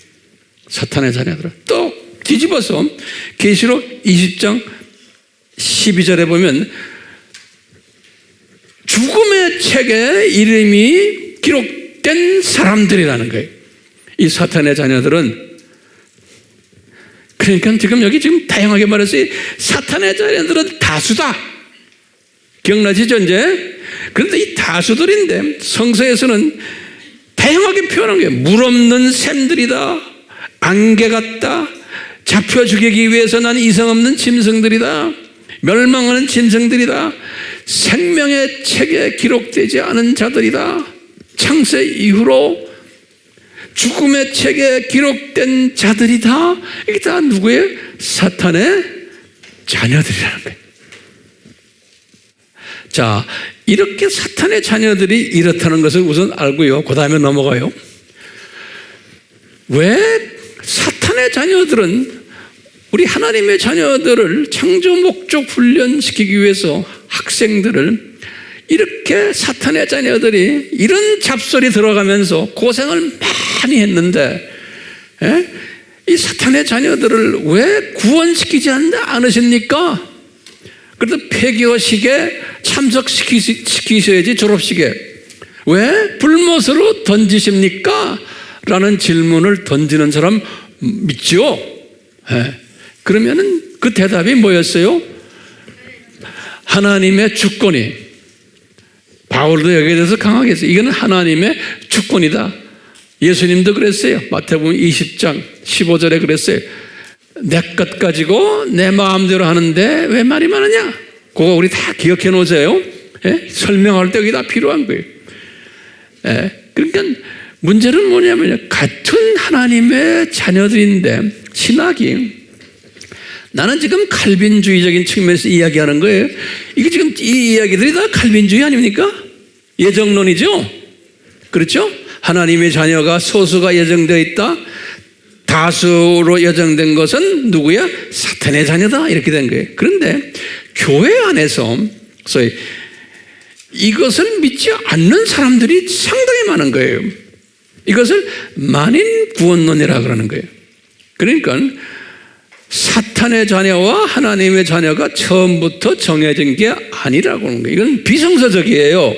사탄의 자녀들은. 또 뒤집어서 계시록 20장 12절에 보면 죽음의 책에 이름이 기록된 사람들이라는 거예요. 이 사탄의 자녀들은, 그러니까 지금 여기 지금 다양하게 말해서 사탄의 자녀들은 다수다. 기억나시죠 이제? 그런데 이 다수들인데 성서에서는 다양하게 표현한 게 물 없는 샘들이다, 안개 같다, 잡혀 죽이기 위해서 난 이성 없는 짐승들이다, 멸망하는 짐승들이다, 생명의 책에 기록되지 않은 자들이다, 창세 이후로 죽음의 책에 기록된 자들이다. 이게 다 누구예요? 사탄의 자녀들이라는 거예요. 자, 이렇게 사탄의 자녀들이 이렇다는 것을 우선 알고요, 그 다음에 넘어가요. 왜 사탄의 자녀들은 우리 하나님의 자녀들을 창조 목적 훈련시키기 위해서 학생들을 이렇게 사탄의 자녀들이 이런 잡설이 들어가면서 고생을 많이 했는데, 이 사탄의 자녀들을 왜 구원시키지 않으십니까? 그래도 폐교식에 참석시키셔야지, 졸업식에. 왜 불못으로 던지십니까? 라는 질문을 던지는 사람 믿죠? 그러면은 그 대답이 뭐였어요? 하나님의 주권이. 바울도 여기에 대해서 강하게 했어요. 이거는 하나님의 주권이다. 예수님도 그랬어요. 마태복음 20장 15절에 그랬어요. 내 것 가지고 내 마음대로 하는데 왜 말이 많으냐? 그거 우리 다 기억해 놓으세요. 설명할 때 여기 다 필요한 거예요. 그러니까 문제는 뭐냐면요, 같은 하나님의 자녀들인데 신학이, 나는 지금 칼빈주의적인 측면에서 이야기하는 거예요. 이게 지금 이 이야기들이 다 칼빈주의 아닙니까? 예정론이죠. 그렇죠? 하나님의 자녀가 소수가 예정되어 있다, 다수로 예정된 것은 누구야? 사탄의 자녀다, 이렇게 된 거예요. 그런데 교회 안에서 소위 이것을 믿지 않는 사람들이 상당히 많은 거예요. 이것을 만인 구원론이라고 그러는 거예요. 그러니까 사탄의 자녀와 하나님의 자녀가 처음부터 정해진 게 아니라고 하는 거예요. 이건 비성서적이에요.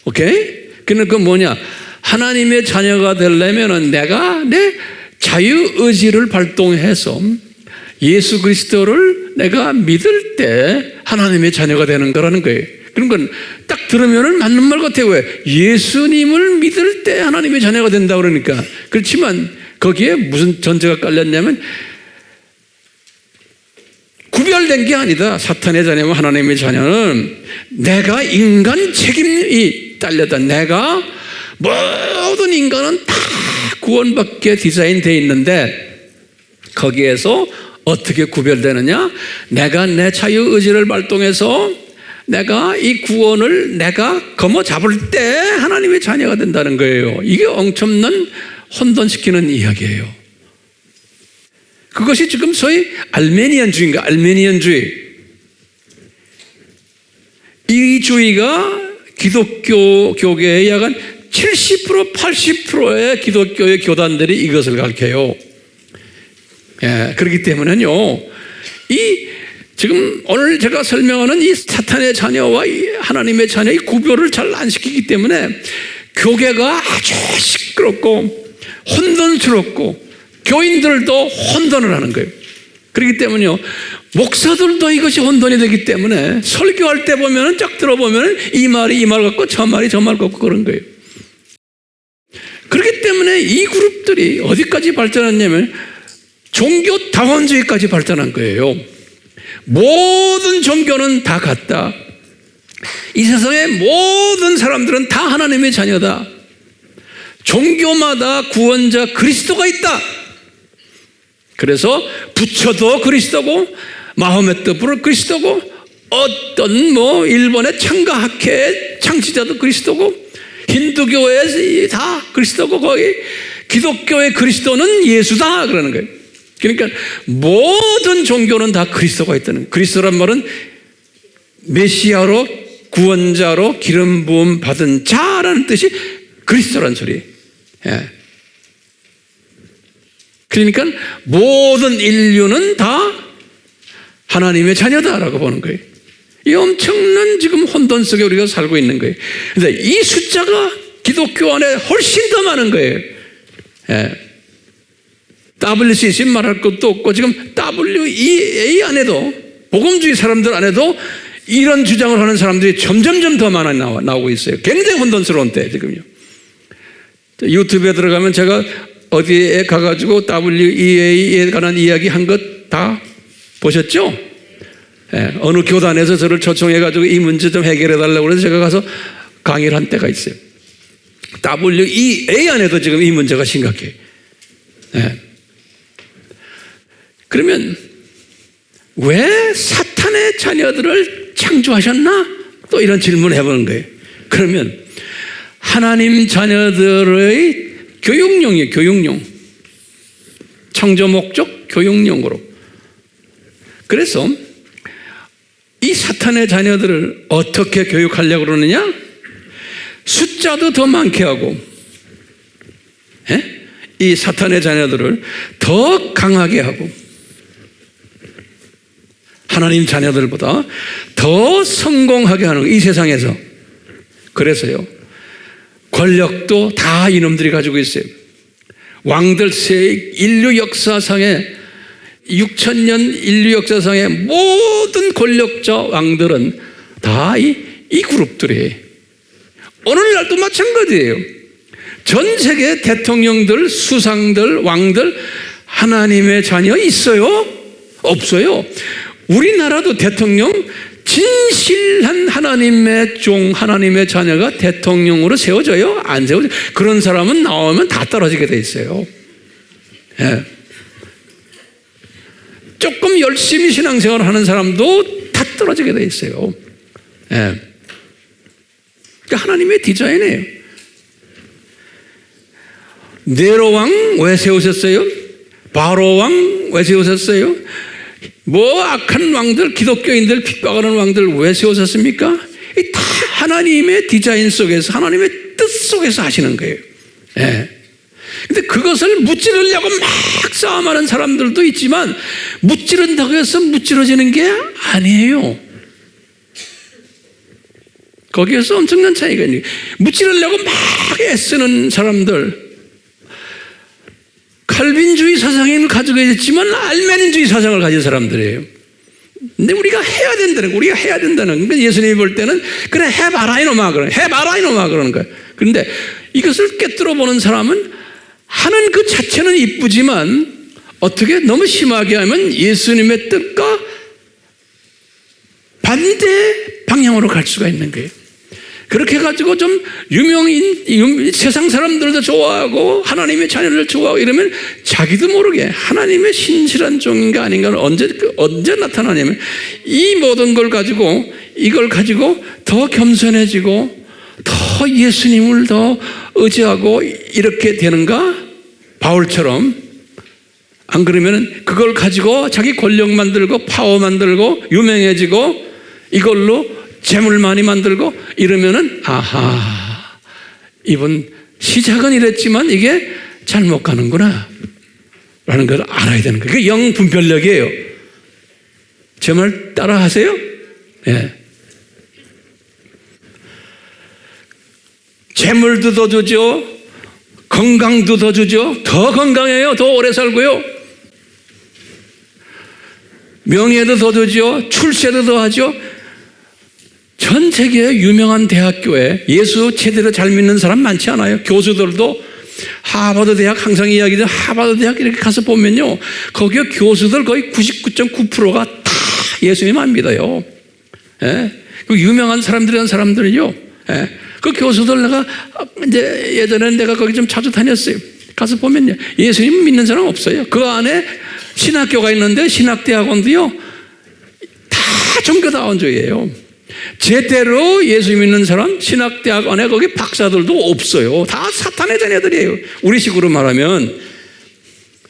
오케이? 그러니까 뭐냐? 하나님의 자녀가 되려면 내가 내 자유의지를 발동해서 예수 그리스도를 내가 믿을 때 하나님의 자녀가 되는 거라는 거예요. 그러니까 딱 들으면 맞는 말 같아요. 왜? 예수님을 믿을 때 하나님의 자녀가 된다 그러니까. 그렇지만 거기에 무슨 전제가 깔렸냐면 구별된 게 아니다. 사탄의 자녀와 하나님의 자녀는 내가 인간 책임이 딸렸다. 내가 모든 인간은 다 구원받게 디자인되어 있는데 거기에서 어떻게 구별되느냐? 내가 내 자유의지를 발동해서 내가 이 구원을 내가 거머 잡을 때 하나님의 자녀가 된다는 거예요. 이게 엄청난 혼돈시키는 이야기예요. 그것이 지금 소위 알메니안주의인가? 알메니안주의. 이 주의가 기독교 교계의 약 한 70%, 80%의 기독교의 교단들이 이것을 가르쳐요. 예, 그렇기 때문에요, 지금 오늘 제가 설명하는 이 사탄의 자녀와 이 하나님의 자녀의 구별을 잘 안 시키기 때문에 교계가 아주 시끄럽고 혼돈스럽고 교인들도 혼돈을 하는 거예요. 그렇기 때문에요, 목사들도 이것이 혼돈이 되기 때문에 설교할 때 보면 쫙 들어보면 이 말이 이 말 같고 저 말이 저 말 같고 그런 거예요. 그렇기 때문에 이 그룹들이 어디까지 발전했냐면 종교 다원주의까지 발전한 거예요. 모든 종교는 다 같다. 이 세상의 모든 사람들은 다 하나님의 자녀다. 종교마다 구원자 그리스도가 있다. 그래서 부처도 그리스도고 마호메트 그리스도고 어떤 일본의 창가학회의 창시자도 그리스도고 힌두교의 다 그리스도고 거기 기독교의 그리스도는 예수다 그러는 거예요. 그러니까 모든 종교는 다 그리스도가 있다는 거예요. 그리스도란 말은 메시아로 구원자로 기름 부음 받은 자라는 뜻이 그리스도란 소리예요. 예. 그러니까 모든 인류는 다 하나님의 자녀다라고 보는 거예요. 이 엄청난 지금 혼돈 속에 우리가 살고 있는 거예요. 그런데 이 숫자가 기독교 안에 훨씬 더 많은 거예요. 예. WCC 말할 것도 없고 지금 WEA 안에도 복음주의 사람들 안에도 이런 주장을 하는 사람들이 점점점 더 많이 나오고 있어요. 굉장히 혼돈스러운 때 지금요. 유튜브에 들어가면 제가 어디에 가가지고 WEA에 관한 이야기 한 것 다 보셨죠? 예, 어느 교단에서 저를 초청해가지고 이 문제 좀 해결해달라고 그래서 제가 가서 강의를 한 때가 있어요. WEA 안에도 지금 이 문제가 심각해요. 예. 그러면 왜 사탄의 자녀들을 창조하셨나? 또 이런 질문을 해보는 거예요. 그러면 하나님 자녀들의 교육용이에요. 교육용. 창조 목적 교육용으로. 그래서 이 사탄의 자녀들을 어떻게 교육하려고 그러느냐? 숫자도 더 많게 하고, 예? 이 사탄의 자녀들을 더 강하게 하고, 하나님 자녀들보다 더 성공하게 하는 거예요. 이 세상에서. 그래서요, 권력도 다 이놈들이 가지고 있어요. 왕들 인류 역사상에 6,000년 인류 역사상의 모든 권력자 왕들은 다 이 그룹들이에요. 오늘날도 마찬가지예요. 전 세계 대통령들, 수상들, 왕들 하나님의 자녀 있어요? 없어요. 우리나라도 대통령 진실한 하나님의 종, 하나님의 자녀가 대통령으로 세워져요? 안 세워져요? 그런 사람은 나오면 다 떨어지게 돼 있어요. 예. 조금 열심히 신앙생활을 하는 사람도 다 떨어지게 돼 있어요. 예. 그러니까 하나님의 디자인이에요. 네로 왕 왜 세우셨어요? 바로 왕 왜 세우셨어요? 악한 왕들, 기독교인들 핍박하는 왕들 왜 세우셨습니까? 다 하나님의 디자인 속에서, 하나님의 뜻 속에서 하시는 거예요. 예. 근데 그것을 무찌르려고 막 싸움하는 사람들도 있지만 무찌른다고 해서 무찌러지는 게 아니에요. 거기에서 엄청난 차이가 있는 거예요. 무찌르려고 막 애쓰는 사람들, 칼빈주의 사상을 가지고 있지만 알메닌주의 사상을 가진 사람들이에요. 근데 우리가 해야 된다는 거예요. 우리가 해야 된다는 거예요. 그러니까 예수님이 볼 때는 그래 해봐라 이놈아 그러는 거예요. 그런데 이것을 꿰뚫어 보는 사람은 하는 그 자체는 이쁘지만 어떻게 너무 심하게 하면 예수님의 뜻과 반대 방향으로 갈 수가 있는 거예요. 그렇게 해가지고 좀 유명인, 세상 사람들도 좋아하고 하나님의 자녀를 좋아하고 이러면 자기도 모르게 하나님의 신실한 종인가 아닌가는 언제 나타나냐면 이 모든 걸 가지고, 이걸 가지고 더 겸손해지고 더 예수님을 더 의지하고 이렇게 되는가? 바울처럼. 안 그러면 그걸 가지고 자기 권력 만들고 파워 만들고 유명해지고 이걸로 재물 많이 만들고 이러면은 아하, 이번 시작은 이랬지만 이게 잘못 가는구나 라는 걸 알아야 되는 거예요. 그게 영분별력이에요. 제 말 따라 하세요? 예. 재물도 더 주죠. 건강도 더 주죠. 더 건강해요. 더 오래 살고요. 명예도 더 주죠. 출세도 더 하죠. 전 세계 유명한 대학교에 예수 제대로 잘 믿는 사람 많지 않아요. 교수들도 하버드 대학 항상 이야기죠. 하버드 대학 이렇게 가서 보면요, 거기 교수들 거의 99.9%가 다 예수님만 믿어요. 예? 그 유명한 사람들이란 사람들이요. 예? 그 교수들 내가 이제 예전에 내가 거기 좀 자주 다녔어요. 가서 보면요, 예수님 믿는 사람 없어요. 그 안에 신학교가 있는데 신학대학원도요 다 종교다원주의예요. 제대로 예수 믿는 사람 신학대학원에 거기 박사들도 없어요. 다 사탄의 자녀들이에요. 우리식으로 말하면,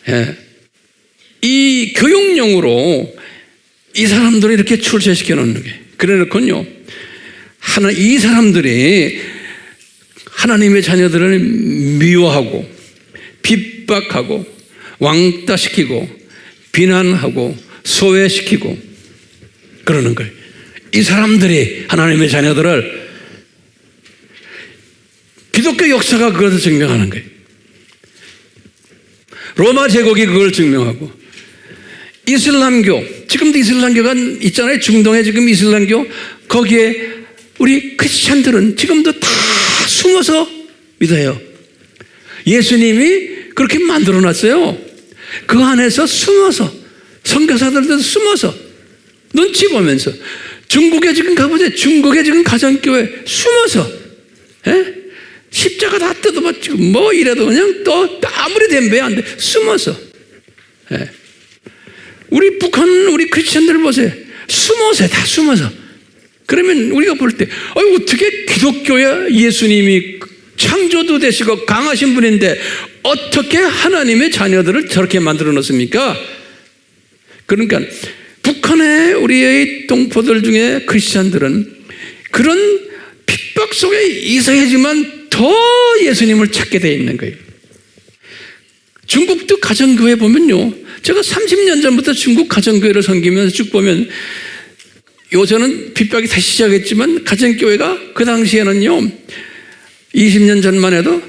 예. 이 교육용으로 이 사람들을 이렇게 출세시켜 놓는 게, 그래 놓고요, 이 사람들이 하나님의 자녀들을 미워하고 핍박하고 왕따시키고 비난하고 소외시키고 그러는 거예요. 이 사람들이 하나님의 자녀들을, 기독교 역사가 그것을 증명하는 거예요. 로마 제국이 그걸 증명하고, 이슬람교, 지금도 이슬람교가 있잖아요. 중동에 지금 이슬람교, 거기에 우리 크리스찬들은 지금도 다 숨어서 믿어요. 예수님이 그렇게 만들어 놨어요. 그 안에서 숨어서, 선교사들도 숨어서 눈치 보면서, 중국에 지금 가보세요. 중국에 지금 가정교회 숨어서, 예? 십자가 다 뜯어봤지고 뭐 이래도 그냥 또 아무리 덤벼야 안 돼. 숨어서. 예. 우리 북한 우리 크리스천들 보세요. 숨어서, 다 숨어서. 그러면 우리가 볼 때 어떻게 기독교에 예수님이 창조도 되시고 강하신 분인데 어떻게 하나님의 자녀들을 저렇게 만들어 놓습니까? 그러니까 북한의 우리의 동포들 중에 크리스찬들은 그런 핍박 속에 있어야지만 더 예수님을 찾게 되어 있는 거예요. 중국도 가정교회 보면요, 제가 30년 전부터 중국 가정교회를 섬기면서 쭉 보면, 요새는 핍박이 다시 시작했지만 가정교회가 그 당시에는요 20년 전만 해도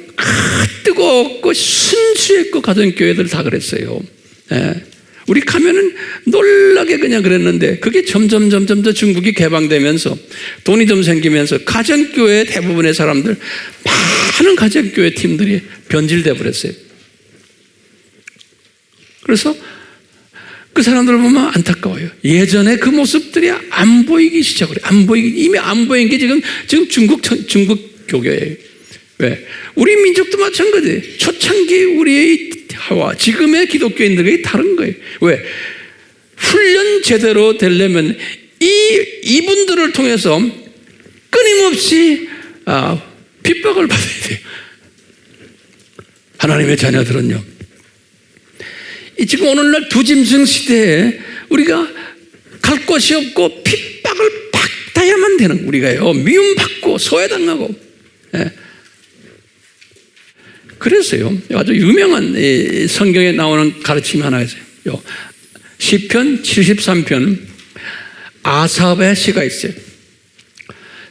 뜨겁고 순수했고 가정교회들 다 그랬어요. 예. 우리 가면은 놀라게 그냥 그랬는데, 그게 점점 더 중국이 개방되면서 돈이 좀 생기면서 가정교회 대부분의 사람들, 많은 가정교회 팀들이 변질돼 버렸어요. 그래서 그 사람들을 보면 안타까워요. 예전에 그 모습들이 안 보이기 시작을 해요. 이미 안 보인 게 지금 중국 교교예요. 왜? 우리 민족도 마찬가지예요. 초창기 우리의 하와 지금의 기독교인들이 다른 거예요. 왜? 훈련 제대로 되려면 이분들을 통해서 끊임없이 핍박을 받아야 돼요. 하나님의 자녀들은요, 지금 오늘날 두짐승 시대에 우리가 갈 곳이 없고 핍박을 받아야만 되는 우리가요, 미움받고 소외당하고. 예. 그래서요, 아주 유명한 성경에 나오는 가르침이 하나 있어요. 시편 73편 아삽의 시가 있어요.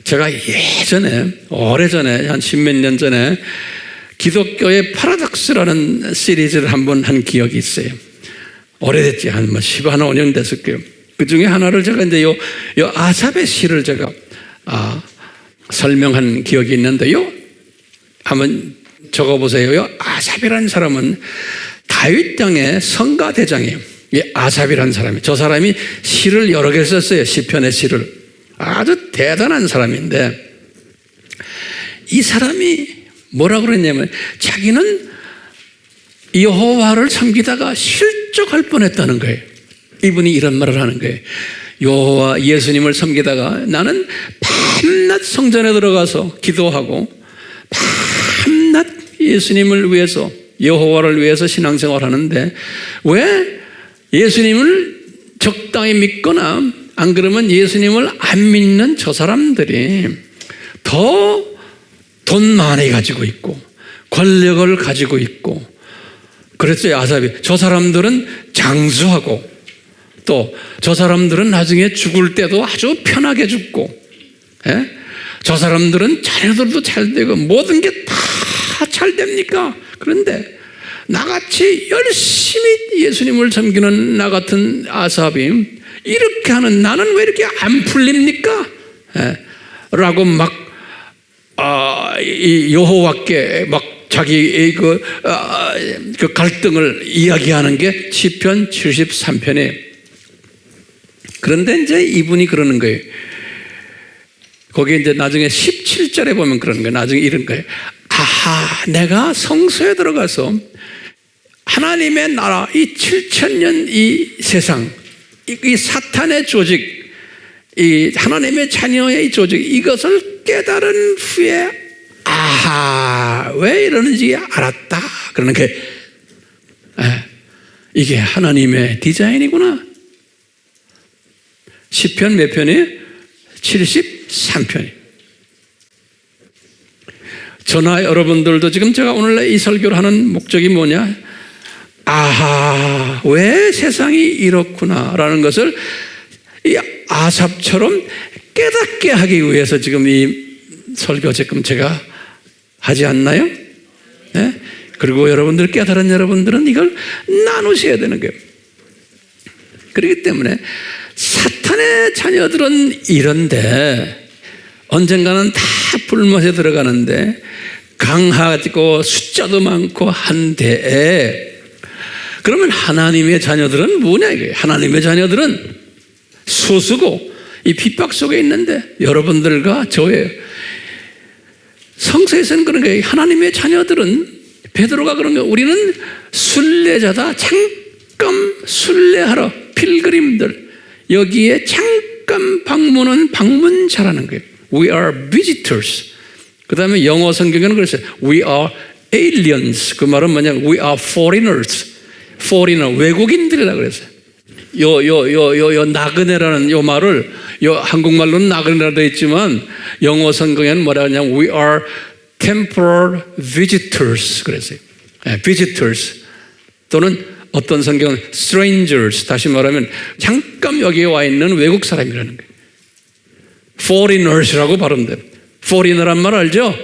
제가 예전에, 오래전에, 한 십몇 년 전에 기독교의 파라독스라는 시리즈를 한번 한 기억이 있어요. 오래됐지, 한 15년 됐을 거예요. 그 중에 하나를 제가 이제 요 아삽의 시를 제가 설명한 기억이 있는데요. 한번 적어보세요. 아삽이라는 사람은 다윗 땅의 성가대장이에요. 이 아삽이라는 사람이, 저 사람이 시를 여러 개 썼어요. 시편의 시를. 아주 대단한 사람인데, 이 사람이 뭐라고 그랬냐면, 자기는 여호와를 섬기다가 실족할 뻔했다는 거예요. 이분이 이런 말을 하는 거예요. 여호와 예수님을 섬기다가 나는 밤낮 성전에 들어가서 기도하고 밤낮 예수님을 위해서, 여호와를 위해서 신앙생활을 하는데, 왜 예수님을 적당히 믿거나 안 그러면 예수님을 안 믿는 저 사람들이 더 돈 많이 가지고 있고 권력을 가지고 있고 그랬어요. 아삽이 저 사람들은 장수하고 또 저 사람들은 나중에 죽을 때도 아주 편하게 죽고 저 사람들은 자녀들도 잘 되고 모든 게 다 잘 됩니까? 그런데 나같이 열심히 예수님을 섬기는 나 같은 아삽이 이렇게 하는 나는 왜 이렇게 안 풀립니까? 라고 막 이 여호와께 막 자기의 그 갈등을 이야기하는 게 시편 73편에. 그런데 이제 이분이 그러는 거예요. 거기에 이제 나중에 17절에 보면 그러는 거예요. 나중에 이런 거예요. 아하, 내가 성소에 들어가서 하나님의 나라, 이 7,000년 이 세상, 이 사탄의 조직, 이 하나님의 자녀의 이 조직, 이것을 깨달은 후에 아하, 왜 이러는지 알았다. 그러는 게 이게 하나님의 디자인이구나. 시편 몇 편이에요? 73편이. 저나 여러분들도 지금 제가 오늘 이 설교를 하는 목적이 뭐냐? 아하, 왜 세상이 이렇구나라는 것을 이 아삽처럼 깨닫게 하기 위해서 지금 이 설교 지금 제가 하지 않나요? 네? 그리고 여러분들 깨달은 여러분들은 이걸 나누셔야 되는 거예요. 그렇기 때문에 사탄의 자녀들은 이런데 언젠가는 다 불못에 들어가는데 강하고 숫자도 많고 한데 그러면 하나님의 자녀들은 뭐냐 이거예요. 하나님의 자녀들은 소수고 이 핍박 속에 있는데 여러분들과 저예요. 성서에서는 그런 거예요. 하나님의 자녀들은 베드로가 그런 거예요. 우리는 순례자다. 잠깐 순례하러 필그림들 여기에 잠깐 방문은 방문자라는 거예요. We are visitors. 그 다음에 영어 성경에는 그랬어요. We are aliens. 그 말은 뭐냐면 We are foreigners. foreigner, 외국인들이라고 그랬어요. 요 나그네라는 요 말을 한국말로는 나그네라 되어 있지만 영어 성경에는 뭐라 하냐면 We are temporal visitors 그랬어요. visitors 또는 어떤 성경은 strangers, 다시 말하면 잠깐 여기에 와 있는 외국 사람이라는 거예요. foreigners라고 발음돼요. foreigner란 말 알죠?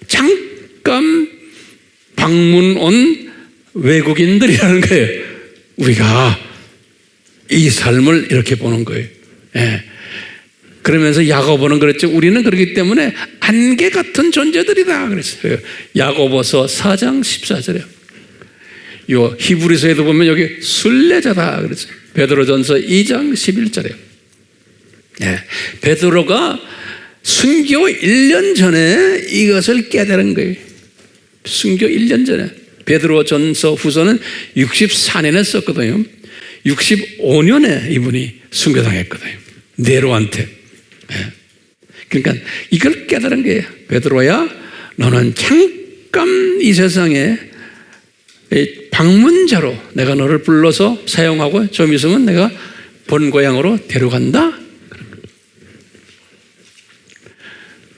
잠깐 방문 온 외국인들이라는 거예요. 우리가 이 삶을 이렇게 보는 거예요. 그러면서 야고보는 그랬죠. 우리는 그렇기 때문에 안개 같은 존재들이다 그랬어요. 야고보서 4장 14절에 요 히브리서에도 보면 여기 순례자다 그랬어요. 베드로전서 2장 11절에 베드로가 순교 1년 전에 이것을 깨달은 거예요. 순교 1년 전에. 베드로전서 후서는 64년에 썼거든요. 65년에 이분이 순교당했거든요. 네로한테. 그러니까 이걸 깨달은 거예요. 베드로야, 너는 잠깐 이 세상에 방문자로 내가 너를 불러서 사용하고 좀 있으면 내가 본고향으로 데려간다.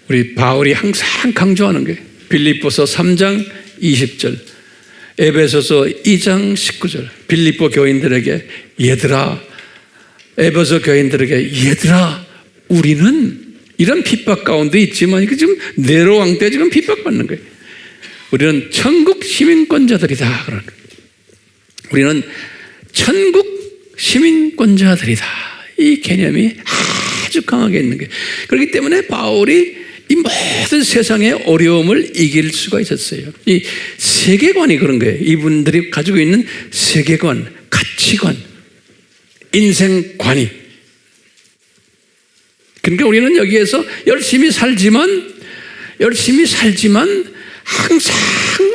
우리 바울이 항상 강조하는 게 빌립보서 3장 20절, 에베소서 2장 19절, 빌립보 교인들에게 얘들아, 에베소 교인들에게 얘들아, 우리는 이런 핍박 가운데 있지만 지금 네로 왕 때 지금 핍박받는 거예요. 우리는 천국 시민권자들이다. 그러는 거예요. 우리는 천국 시민권자들이다. 이 개념이 아주 강하게 있는 거예요. 그렇기 때문에 바울이 이 모든 세상의 어려움을 이길 수가 있었어요. 이 세계관이 그런 거예요. 이분들이 가지고 있는 세계관, 가치관, 인생관이. 그러니까 우리는 여기에서 열심히 살지만 항상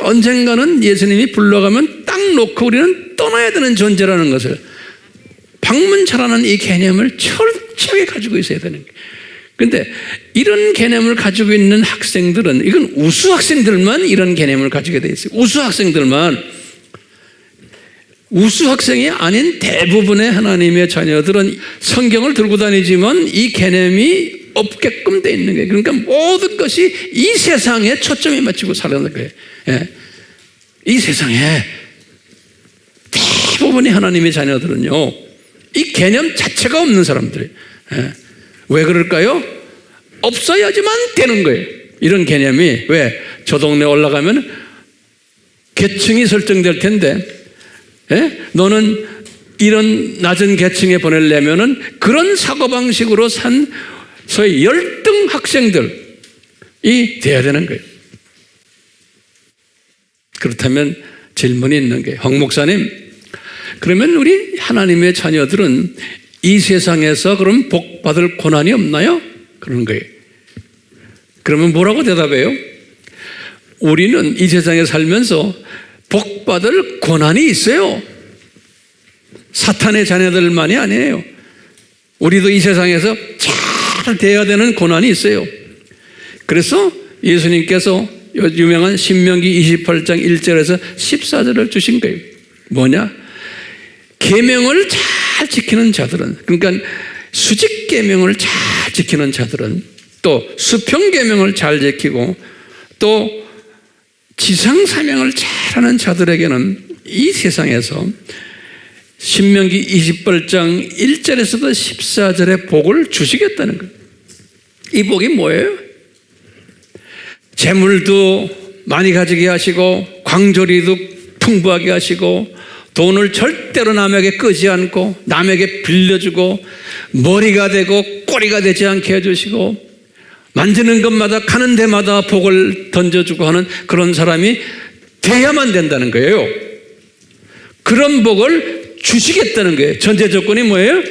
언젠가는 예수님이 불러가면 딱 놓고 우리는 떠나야 되는 존재라는 것을, 방문차라는 이 개념을 철저하게 가지고 있어야 되는 거예요. 그런데 이런 개념을 가지고 있는 학생들은, 이건 우수 학생들만 이런 개념을 가지게 돼 있어요. 우수 학생들만. 우수 학생이 아닌 대부분의 하나님의 자녀들은 성경을 들고 다니지만 이 개념이 없게끔 돼 있는 거예요. 그러니까 모든 것이 이 세상에 초점이 맞추고 살아가는 거예요. 예. 이 세상에 대부분의 하나님의 자녀들은요, 이 개념 자체가 없는 사람들이에요. 예. 왜 그럴까요? 없어야지만 되는 거예요. 이런 개념이. 왜? 저 동네 올라가면 계층이 설정될 텐데, 예? 너는 이런 낮은 계층에 보내려면은 그런 사고방식으로 산 소위 열등 학생들이 돼야 되는 거예요. 그렇다면 질문이 있는 게, 황 목사님, 그러면 우리 하나님의 자녀들은 이 세상에서 그럼 복 받을 고난이 없나요? 그러는 거예요. 그러면 뭐라고 대답해요? 우리는 이 세상에 살면서 복 받을 고난이 있어요. 사탄의 자녀들만이 아니에요. 우리도 이 세상에서 잘 돼야 되는 고난이 있어요. 그래서 예수님께서 유명한 신명기 28장 1절에서 14절을 주신 거예요. 뭐냐? 계명을 잘 지키는 자들은, 그러니까 수직 계명을 잘 지키는 자들은, 또 수평 계명을 잘 지키고 또 지상 사명을 잘하는 자들에게는 이 세상에서 신명기 28장 1절에서도 14절의 복을 주시겠다는 거예요. 이 복이 뭐예요? 재물도 많이 가지게 하시고 광조리도 풍부하게 하시고 돈을 절대로 남에게 끄지 않고 남에게 빌려주고 머리가 되고 꼬리가 되지 않게 해주시고 만지는 것마다 가는 데마다 복을 던져주고 하는 그런 사람이 돼야만 된다는 거예요. 그런 복을 주시겠다는 거예요. 전제 조건이 뭐예요?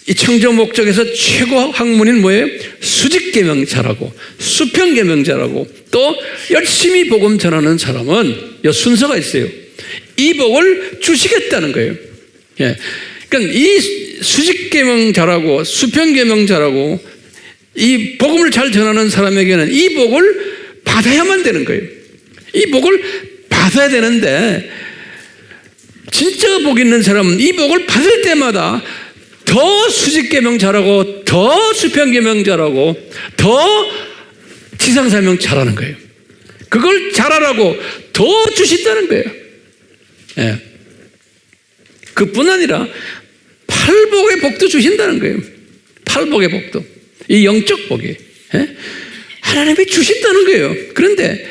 이 청정 목적에서 최고 학문인 뭐예요? 수직계명 잘하고 수평계명 잘하고 또 열심히 복음 전하는 사람은 순서가 있어요. 이 복을 주시겠다는 거예요. 예. 그러니까 이 수직계명 잘하고 수평계명 잘하고 이 복음을 잘 전하는 사람에게는 이 복을 받아야만 되는 거예요. 이 복을 받아야 되는데 진짜 복 있는 사람은 이 복을 받을 때마다 더 수직계명 잘하고 더 수평계명 잘하고 더 지상사명 잘하는 거예요. 그걸 잘하라고 더 주신다는 거예요. 예. 그뿐 아니라 팔복의 복도 주신다는 거예요. 팔복의 복도. 이 영적 복이. 예? 하나님이 주신다는 거예요. 그런데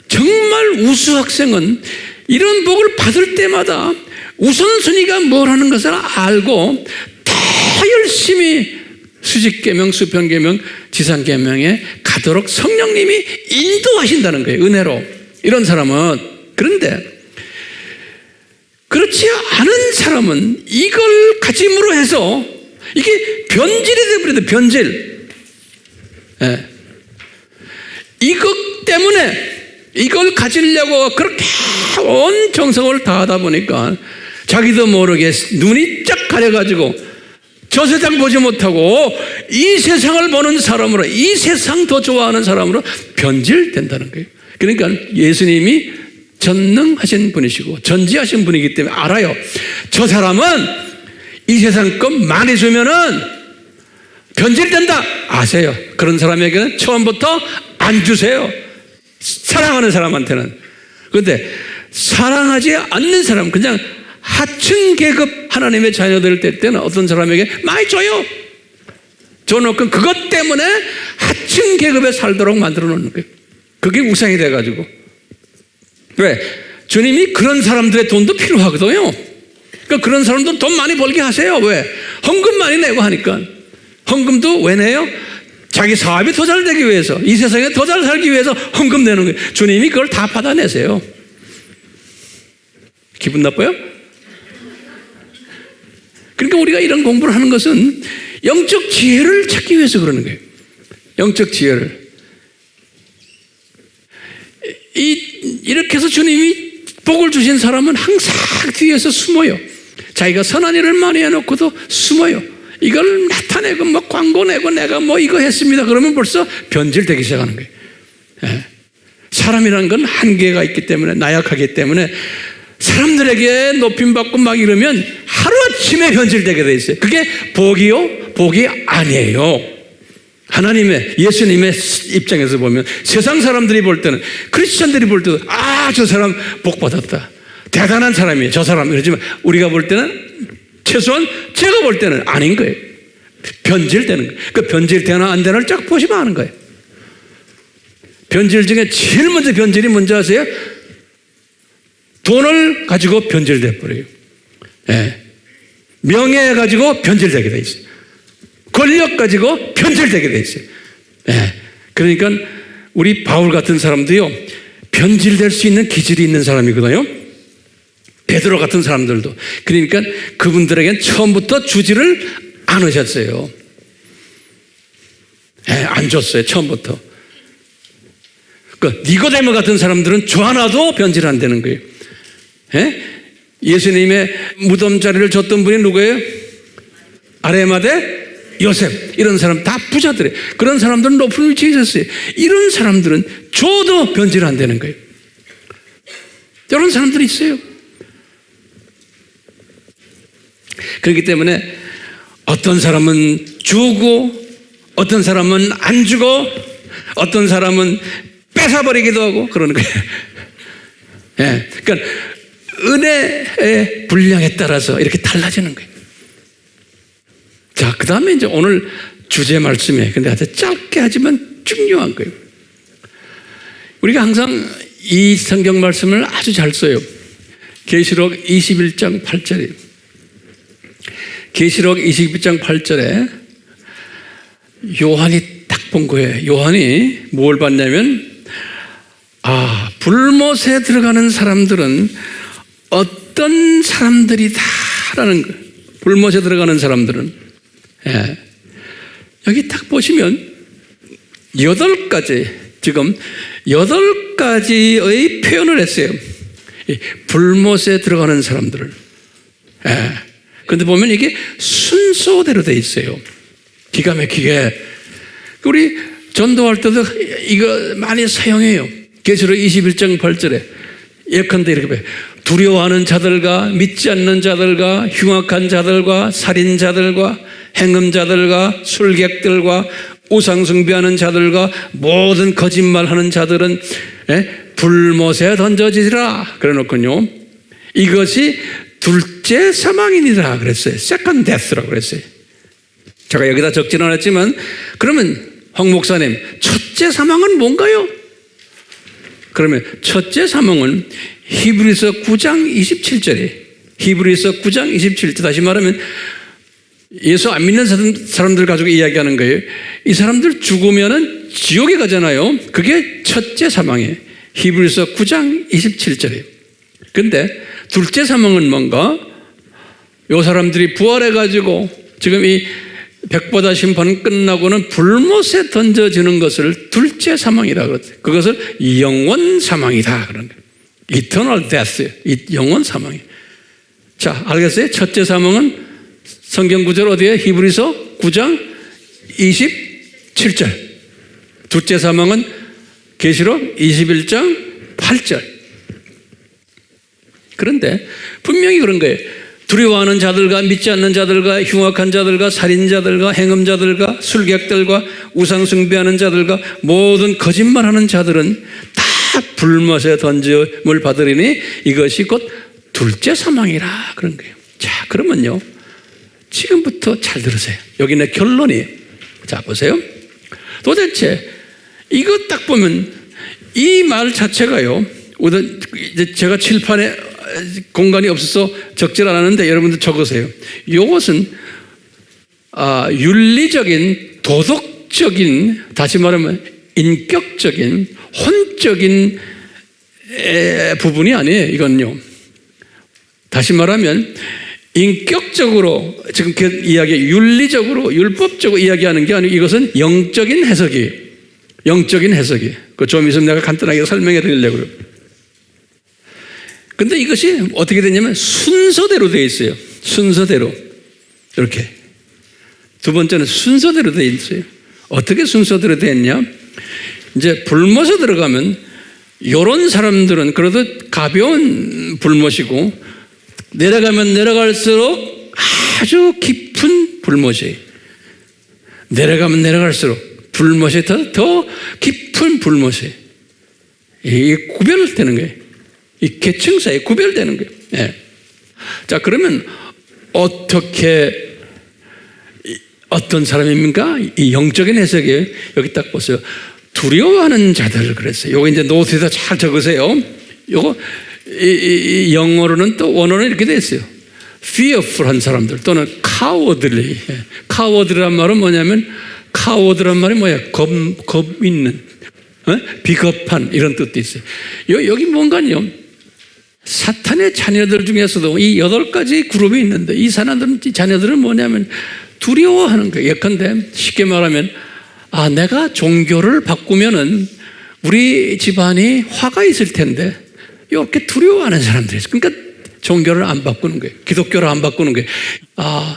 정말 우수 학생은 이런 복을 받을 때마다 우선순위가 뭐라는 것을 알고 더 열심히 수직계명, 수평계명, 지상계명에 가도록 성령님이 인도하신다는 거예요. 은혜로. 이런 사람은. 그런데 그렇지 않은 사람은 이걸 가짐으로 해서 이게 변질이 되어버린다. 변질. 예. 이것 때문에 이걸 가지려고 그렇게 온 정성을 다하다 보니까 자기도 모르게 눈이 쫙 가려가지고 저 세상 보지 못하고 이 세상을 보는 사람으로, 이 세상 더 좋아하는 사람으로 변질된다는 거예요. 그러니까 예수님이 전능하신 분이시고 전지하신 분이기 때문에 알아요. 저 사람은 이 세상 것 많이 주면은 변질된다. 아세요. 그런 사람에게는 처음부터 안 주세요. 사랑하는 사람한테는. 그런데 사랑하지 않는 사람, 그냥 하층 계급 하나님의 자녀들 될 때는 어떤 사람에게 많이 줘요. 줘놓고 그것 때문에 하층 계급에 살도록 만들어 놓는 거예요. 그게 우상이 돼가지고. 왜? 주님이 그런 사람들의 돈도 필요하거든요. 그러니까 그런 사람도 돈 많이 벌게 하세요. 왜? 헌금 많이 내고 하니까. 헌금도 왜 내요? 자기 사업이 더 잘 되기 위해서, 이 세상에 더 잘 살기 위해서 헌금 내는 거예요. 주님이 그걸 다 받아내세요. 기분 나빠요? 그러니까 우리가 이런 공부를 하는 것은 영적 지혜를 찾기 위해서 그러는 거예요. 영적 지혜를. 이렇게 해서 주님이 복을 주신 사람은 항상 뒤에서 숨어요. 자기가 선한 일을 많이 해놓고도 숨어요. 이걸 나타내고 뭐 광고 내고 내가 뭐 이거 했습니다. 그러면 벌써 변질되기 시작하는 거예요. 예. 사람이라는 건 한계가 있기 때문에, 나약하기 때문에 사람들에게 높임받고 막 이러면 하루아침에 변질되게 돼 있어요. 그게 복이요? 복이 아니에요. 하나님의, 예수님의 입장에서 보면 세상 사람들이 볼 때는, 크리스천들이 볼 때도 저 사람 복 받았다, 대단한 사람이에요, 저 사람, 이러지만 우리가 볼 때는, 최소한 제가 볼 때는 아닌 거예요. 변질되는 거예요. 그 변질되나 안 되나를 쫙 보시면 아는 거예요. 변질 중에 제일 먼저 변질이 뭔지 아세요? 돈을 가지고 변질돼 버려요. 예. 명예 가지고 변질되게 돼 있어요. 권력 가지고 변질되게 돼 있어요. 예. 그러니까 우리 바울 같은 사람도요, 변질될 수 있는 기질이 있는 사람이거든요. 베드로 같은 사람들도. 그러니까 그분들에겐 처음부터 주지를 않으셨어요. 예, 안 줬어요, 처음부터. 니고데모 같은 사람들은 줘 하나도 변질 안 되는 거예요. 예? 예수님의 무덤 자리를 줬던 분이 누구예요? 아레마대 요셉. 이런 사람 다 부자들이에요. 그런 사람들은 높은 위치에 있었어요. 이런 사람들은 줘도 변질 안 되는 거예요. 이런 사람들이 있어요. 그렇기 때문에 어떤 사람은 주고, 어떤 사람은 안 주고, 어떤 사람은 뺏어버리기도 하고 그러는 거예요. 예, 그러니까 은혜의 분량에 따라서 이렇게 달라지는 거예요. 자, 그 다음에 이제 오늘 주제 말씀에, 근데 아주 짧게 하지만 중요한 거예요. 우리가 항상 이 성경 말씀을 아주 잘 써요. 계시록 21장 8절이에요. 계시록 21장 8절에 요한이 딱 본 거예요. 요한이 뭘 봤냐면, 불못에 들어가는 사람들은 어떤 사람들이다라는 거예요. 불못에 들어가는 사람들은. 예. 여기 딱 보시면 8가지, 지금 8가지의 표현을 했어요. 불못에 들어가는 사람들을. 예. 근데 보면 이게 순서대로 돼 있어요. 기가 막히게. 우리 전도할 때도 이거 많이 사용해요. 계시록 21장 8절에 예컨대 이렇게 봐요. 두려워하는 자들과 믿지 않는 자들과 흉악한 자들과 살인자들과 행음자들과 술객들과 우상숭배하는 자들과 모든 거짓말하는 자들은 불못에 던져지리라 그래놓군요. 이것이 둘째 사망이니라 그랬어요. Second death라고 그랬어요. 제가 여기다 적지는 않았지만, 그러면 황 목사님, 첫째 사망은 뭔가요? 그러면 첫째 사망은 히브리서 9장 27절에, 히브리서 9장 27절, 다시 말하면 예수 안 믿는 사람들 가지고 이야기하는 거예요. 이 사람들 죽으면은 지옥에 가잖아요. 그게 첫째 사망이에요. 히브리서 9장 27절이에요. 근데 둘째 사망은 뭔가? 이 사람들이 부활해가지고 지금 이 백보다 심판 끝나고는 불못에 던져지는 것을 둘째 사망이라고 그러죠. 그것을 영원 사망이다 그런 거예요. Eternal death, 영원 사망이에요. 자, 알겠어요? 첫째 사망은 성경 구절 어디에? 히브리서 9장 27절. 둘째 사망은 계시록 21장 8절. 그런데 분명히 그런 거예요. 두려워하는 자들과 믿지 않는 자들과 흉악한 자들과 살인자들과 행음자들과 술객들과 우상숭배하는 자들과 모든 거짓말하는 자들은 다 불못에 던짐을 받으리니 이것이 곧 둘째 사망이라 그런 거예요. 자, 그러면요, 지금부터 잘 들으세요. 여기 내 결론이에요. 자, 보세요. 도대체 이거 딱 보면 이 말 자체가요, 이제 제가 칠판에 공간이 없어서 적질 않았는데 여러분들 적으세요. 이것은 윤리적인, 도덕적인, 다시 말하면 인격적인, 혼적인 부분이 아니에요. 이건요, 다시 말하면 인격적으로 지금 이야기, 윤리적으로, 율법적으로 이야기하는 게 아니고 이것은 영적인 해석이에요. 영적인 해석이. 그 좀 있으면 내가 간단하게 설명해 드리려고요. 근데 이것이 어떻게 되냐면 순서대로 되어 있어요. 순서대로. 이렇게. 두 번째는 순서대로 되어 있어요. 어떻게 순서대로 되어 있냐? 이제 불못에 들어가면 이런 사람들은 그래도 가벼운 불못이고 내려가면 내려갈수록 아주 깊은 불못이에요. 내려가면 내려갈수록 불못이 더 깊은 불못이에요. 이게 구별되는 거예요. 이 계층 사이에 구별되는 거예요. 예. 자, 그러면 어떻게 어떤 사람입니까? 이 영적인 해석이에요. 여기 딱 보세요. 두려워하는 자들을 그랬어요. 요거 이제 노트에다 잘 적으세요. 요거 이 영어로는 또 원어는 이렇게 돼 있어요. fearful한 사람들 또는 cowardly. coward란 말은 뭐냐면 coward란 말이 뭐야? 겁 있는, 비겁한 이런 뜻도 있어요. 여기 뭔가요? 사탄의 자녀들 중에서도 이 8가지 그룹이 있는데 이 사람들은 자녀들은 뭐냐면 두려워하는 거예요. 예컨대 쉽게 말하면 내가 종교를 바꾸면은 우리 집안이 화가 있을 텐데 이렇게 두려워하는 사람들이 있어요. 그러니까 종교를 안 바꾸는 거예요. 기독교를 안 바꾸는 거예요.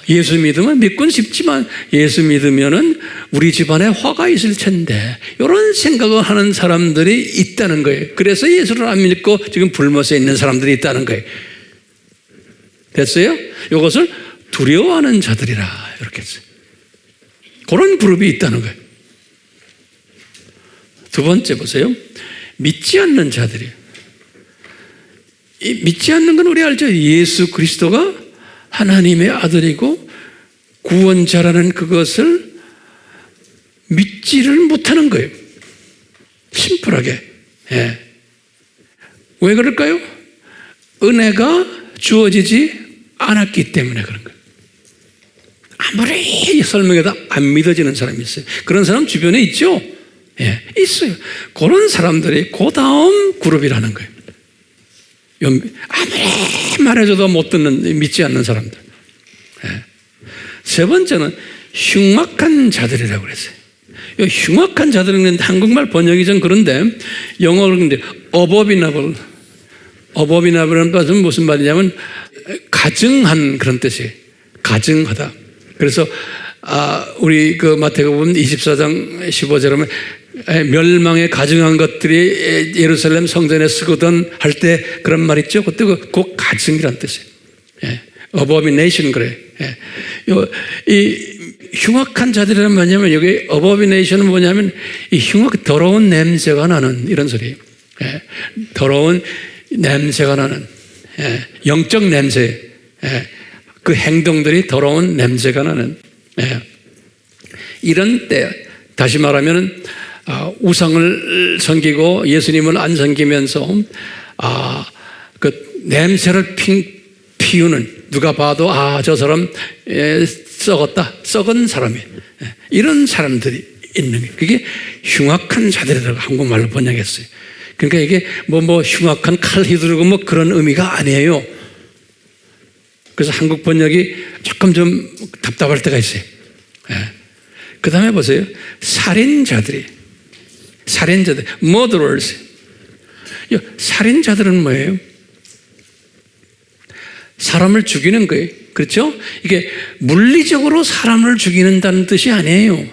예수 믿으면 믿고는 싶지만 예수 믿으면은 우리 집안에 화가 있을 텐데 이런 생각을 하는 사람들이 있다는 거예요. 그래서 예수를 안 믿고 지금 불못에 있는 사람들이 있다는 거예요. 됐어요? 이것을 두려워하는 자들이라 이렇게 했어요. 그런 그룹이 있다는 거예요. 두 번째 보세요. 믿지 않는 자들이에요. 믿지 않는 건 우리 알죠? 예수 그리스도가 하나님의 아들이고 구원자라는 그것을 믿지를 못하는 거예요. 심플하게. 예. 왜 그럴까요? 은혜가 주어지지 않았기 때문에 그런 거예요. 아무리 설명해도 안 믿어지는 사람이 있어요. 그런 사람 주변에 있죠? 예, 있어요. 그런 사람들이 그 다음 그룹이라는 거예요. 아무리 말해줘도 못 듣는, 믿지 않는 사람들. 예. 세 번째는 흉악한 자들이라고 그랬어요. 이 흉악한 자들은 한국말 번역이 좀 그런데 영어로 근데 abominable는 무슨 말이냐면 가증한 그런 뜻이에요. 가증하다. 그래서 우리 그 마태복음 24장 15절에 보면 멸망에 가증한 것들이 예루살렘 성전에 쓰거든 할 때 그런 말 있죠. 그때 그 가증이란 뜻이에요. 예. abomination 그래. 예. 이 흉악한 자들이란 뭐냐면 여기 abomination은 뭐냐면 이 더러운 냄새가 나는 이런 소리예요. 예. 더러운 냄새가 나는 영적 냄새. 그 행동들이 더러운 냄새가 나는 이런 때 다시 말하면 우상을 섬기고 예수님을 안 섬기면서 그 냄새를 피우는 누가 봐도 저 사람 썩었다 썩은 사람이 이런 사람들이 있는 거예요. 그게 흉악한 자들이라고 한국말로 번역했어요. 그러니까 이게 뭐 흉악한 칼 휘두르고 뭐 그런 의미가 아니에요. 그래서 한국 번역이 조금 좀 답답할 때가 있어요. 그 다음에 보세요. 살인자들, murderers. 살인자들은 뭐예요? 사람을 죽이는 거예요. 그렇죠? 이게 물리적으로 사람을 죽이는다는 뜻이 아니에요.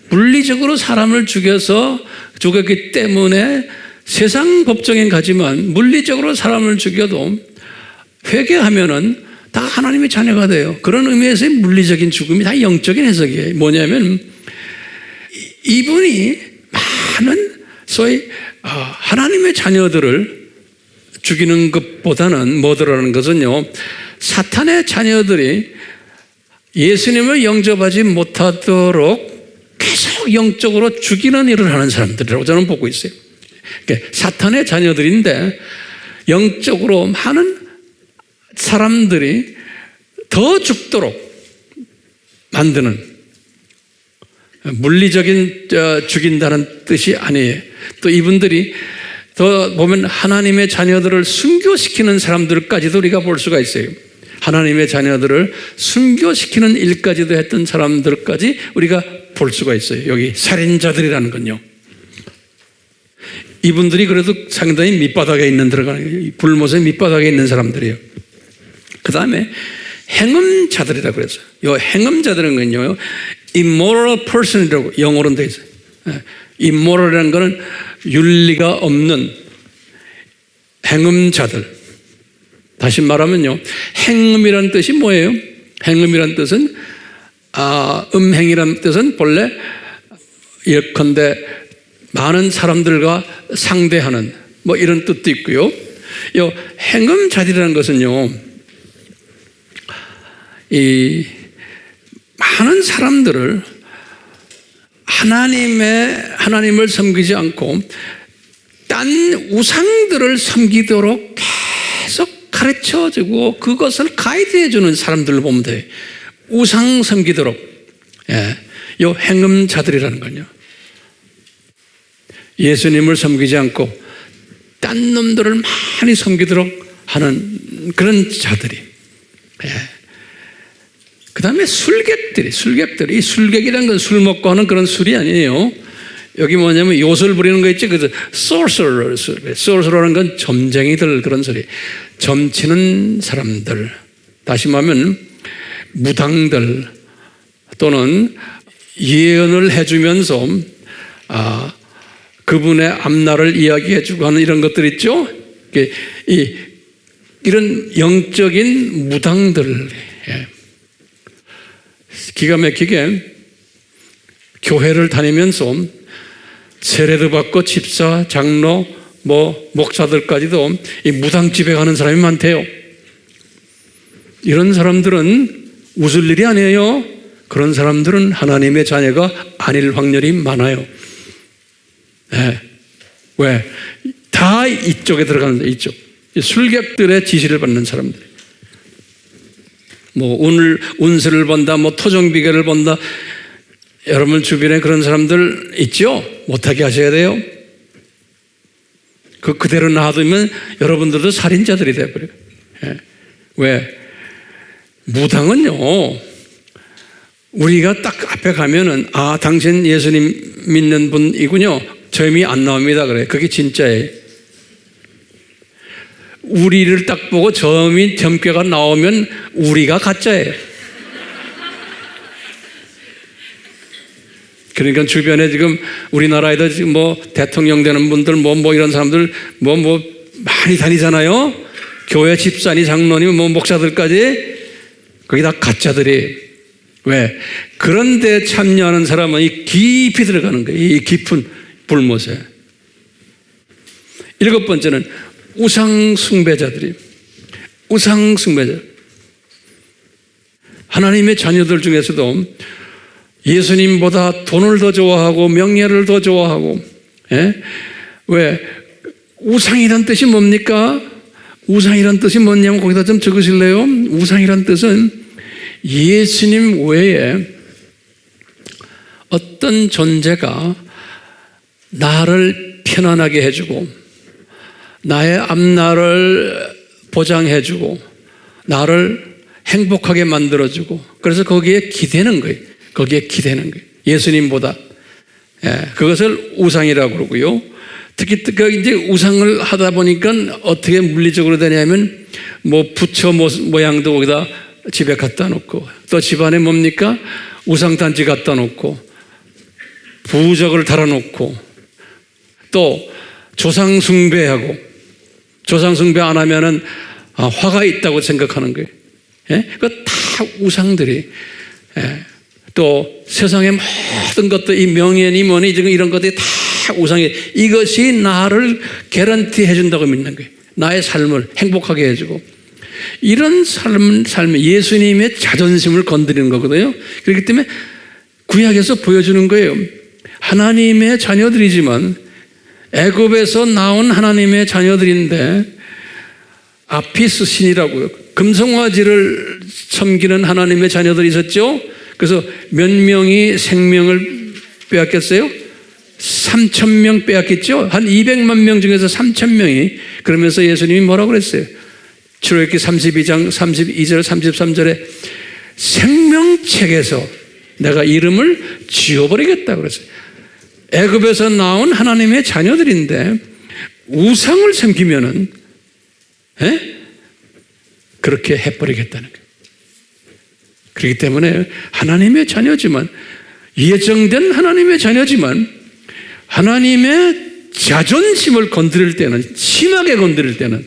물리적으로 사람을 죽였기 때문에 세상 법정엔 가지만 물리적으로 사람을 죽여도 회개하면은 다 하나님의 자녀가 돼요. 그런 의미에서의 물리적인 죽음이 다 영적인 해석이에요. 뭐냐면 이분이 많은 소위 하나님의 자녀들을 죽이는 것보다는 뭐더라는 것은요. 사탄의 자녀들이 예수님을 영접하지 못하도록 계속 영적으로 죽이는 일을 하는 사람들이라고 저는 보고 있어요. 그러니까 사탄의 자녀들인데 영적으로 많은 사람들이 더 죽도록 만드는 물리적인 죽인다는 뜻이 아니에요. 또 이분들이 더 보면 하나님의 자녀들을 순교시키는 사람들까지도 우리가 볼 수가 있어요. 하나님의 자녀들을 순교시키는 일까지도 했던 사람들까지 우리가 볼 수가 있어요. 여기 살인자들이라는 건요. 이분들이 그래도 상당히 밑바닥에 있는 불못의 밑바닥에 있는 사람들이에요. 그 다음에 행음자들이라고 그랬어요. 이 행음자들은 건요, immoral person이라고 영어로는 되어 있어요. immoral이라는 거는 윤리가 없는, 행음자들. 다시 말하면요, 행음이라는 뜻이 뭐예요? 행음이라는 뜻은 음행이라는 뜻은 본래 예컨대 많은 사람들과 상대하는 뭐 이런 뜻도 있고요. 이 행음자들이라는 것은요, 이 많은 사람들을 하나님을 섬기지 않고 딴 우상들을 섬기도록 계속 가르쳐주고 그것을 가이드해주는 사람들을 보면 돼요. 우상 섬기도록. 이 행음자들이라는 건요, 예수님을 섬기지 않고 딴 놈들을 많이 섬기도록 하는 그런 자들이. 그 다음에 술객들이. 이 술객이라는 건 술 먹고 하는 그런 술이 아니에요. 여기 뭐냐면 요술 부리는 거 있지. 그래서 sorcerer라는 건 점쟁이들 그런 소리. 점치는 사람들. 다시 말하면 무당들 또는 예언을 해주면서 그분의 앞날을 이야기해주고 하는 이런 것들 있죠. 이런 영적인 무당들. 기가 막히게 교회를 다니면서 세례도 받고 집사, 장로, 목사들까지도 이 무당집에 가는 사람이 많대요. 이런 사람들은 웃을 일이 아니에요. 그런 사람들은 하나님의 자녀가 아닐 확률이 많아요. 왜? 다 이쪽에 들어가는데, 이쪽. 술객들의 지시를 받는 사람들. 운세를 본다, 토종비계를 본다. 여러분 주변에 그런 사람들 있죠? 못하게 하셔야 돼요. 그대로 놔두면 여러분들도 살인자들이 되어버려요. 왜? 무당은요, 우리가 딱 앞에 가면은, 당신 예수님 믿는 분이군요. 점이 안 나옵니다. 그래. 그게 진짜예요. 우리를 딱 보고 점괘가 나오면 우리가 가짜예요. 그러니까 주변에 지금 우리나라에도 지금 대통령 되는 분들 이런 사람들 많이 다니잖아요. 교회 집사니 장로니 목사들까지 거기 다 가짜들이. 왜? 그런데 참여하는 사람은 깊이 들어가는 거예요. 이 깊은 불못에. 7번째는 우상 숭배자들이. 우상 숭배자. 하나님의 자녀들 중에서도 예수님보다 돈을 더 좋아하고 명예를 더 좋아하고. 왜? 우상이란 뜻이 뭡니까? 우상이란 뜻이 뭐냐면 거기다 좀 적으실래요? 우상이란 뜻은 예수님 외에 어떤 존재가 나를 편안하게 해주고 나의 앞날을 보장해주고 나를 행복하게 만들어주고, 그래서 거기에 기대는 거예요. 예수님보다. 그것을 우상이라고 그러고요. 특히 이제 우상을 하다 보니까 어떻게 물리적으로 되냐면 부처 모양도 거기다 집에 갖다 놓고, 또 집안에 뭡니까? 우상단지 갖다 놓고 부적을 달아놓고, 또 조상숭배하고, 조상숭배 안 하면은 화가 있다고 생각하는 거예요. 그거 다 우상들이. 또 세상의 모든 것들, 이 명예니 뭐니 지금 이런 것들이 다 우상이, 이것이 나를 개런티 해준다고 믿는 거예요. 나의 삶을 행복하게 해주고. 이런 삶은 예수님의 자존심을 건드리는 거거든요. 그렇기 때문에 구약에서 보여주는 거예요. 하나님의 자녀들이지만, 애굽에서 나온 하나님의 자녀들인데, 아피스 신이라고요. 금송아지를 섬기는 하나님의 자녀들이 있었죠. 그래서 몇 명이 생명을 빼앗겼어요? 3,000명 빼앗겼죠. 한 200만 명 중에서 3,000명이. 그러면서 예수님이 뭐라고 그랬어요? 출애굽기 32장 32절 33절에 생명책에서 내가 이름을 지워버리겠다고 그랬어요. 애굽에서 나온 하나님의 자녀들인데 우상을 섬기면은 그렇게 해버리겠다는 거예요. 그렇기 때문에 하나님의 자녀지만, 예정된 하나님의 자녀지만, 하나님의 자존심을 건드릴 때는, 심하게 건드릴 때는,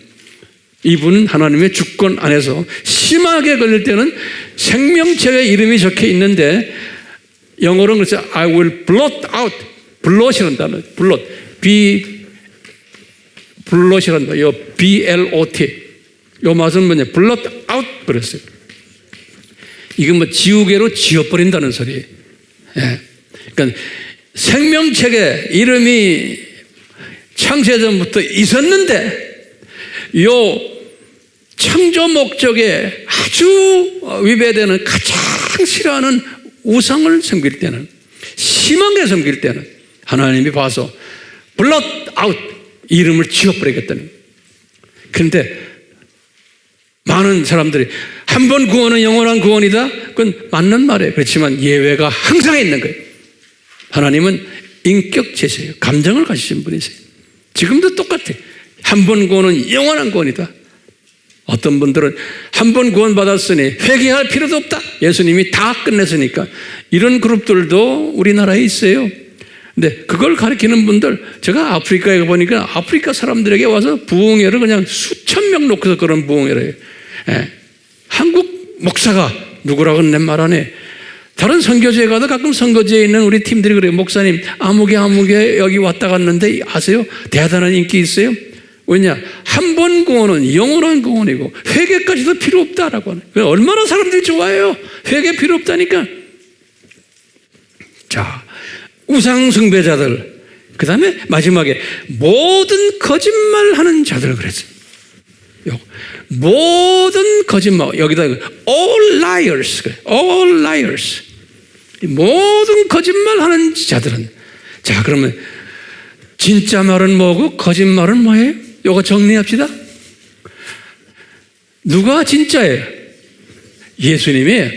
이분 하나님의 주권 안에서 심하게 걸릴 때는 생명책의 이름이 적혀 있는데, 영어로는 그래서 I will blot out, blot이라는 단어, blot, blot이라는 단어, B-L-O-T, 요 맛은 뭐냐, blot out 그랬어요. 이건 뭐 지우개로 지워버린다는 소리예요. 예. 그러니까 생명책에 이름이 창세전부터 있었는데 요 창조 목적에 아주 위배되는, 가장 싫어하는 우상을 섬길 때는, 심하게 섬길 때는 하나님이 봐서 blot out, 이름을 지워버리겠다는. 그런데 많은 사람들이 한 번 구원은 영원한 구원이다, 그건 맞는 말이에요. 그렇지만 예외가 항상 있는 거예요. 하나님은 인격체세요. 감정을 가지신 분이세요. 지금도 똑같아요. 한 번 구원은 영원한 구원이다. 어떤 분들은 한 번 구원 받았으니 회개할 필요도 없다, 예수님이 다 끝냈으니까. 이런 그룹들도 우리나라에 있어요. 근데 그걸 가르치는 분들, 제가 아프리카에 보니까 아프리카 사람들에게 와서 부흥회를 그냥 수천 명 놓고서 그런 부흥회를 해요. 예. 한국 목사가 누구라고는 내 말 안 해. 다른 선교지에 가도 가끔 선교지에 있는 우리 팀들이 그래요. 목사님 아무개 여기 왔다 갔는데 아세요? 대단한 인기 있어요. 왜냐? 한 번 구원은 영원한 구원이고 회개까지도 필요 없다라고 하는. 얼마나 사람들이 좋아해요. 회개 필요 없다니까. 자, 우상 숭배자들, 그 다음에 마지막에 모든 거짓말하는 자들 그랬어요. 모든 거짓말, 여기다 all liars, all liars, 모든 거짓말하는 자들은. 자, 그러면 진짜 말은 뭐고 거짓말은 뭐예요? 요거 정리합시다. 누가 진짜예요? 예수님이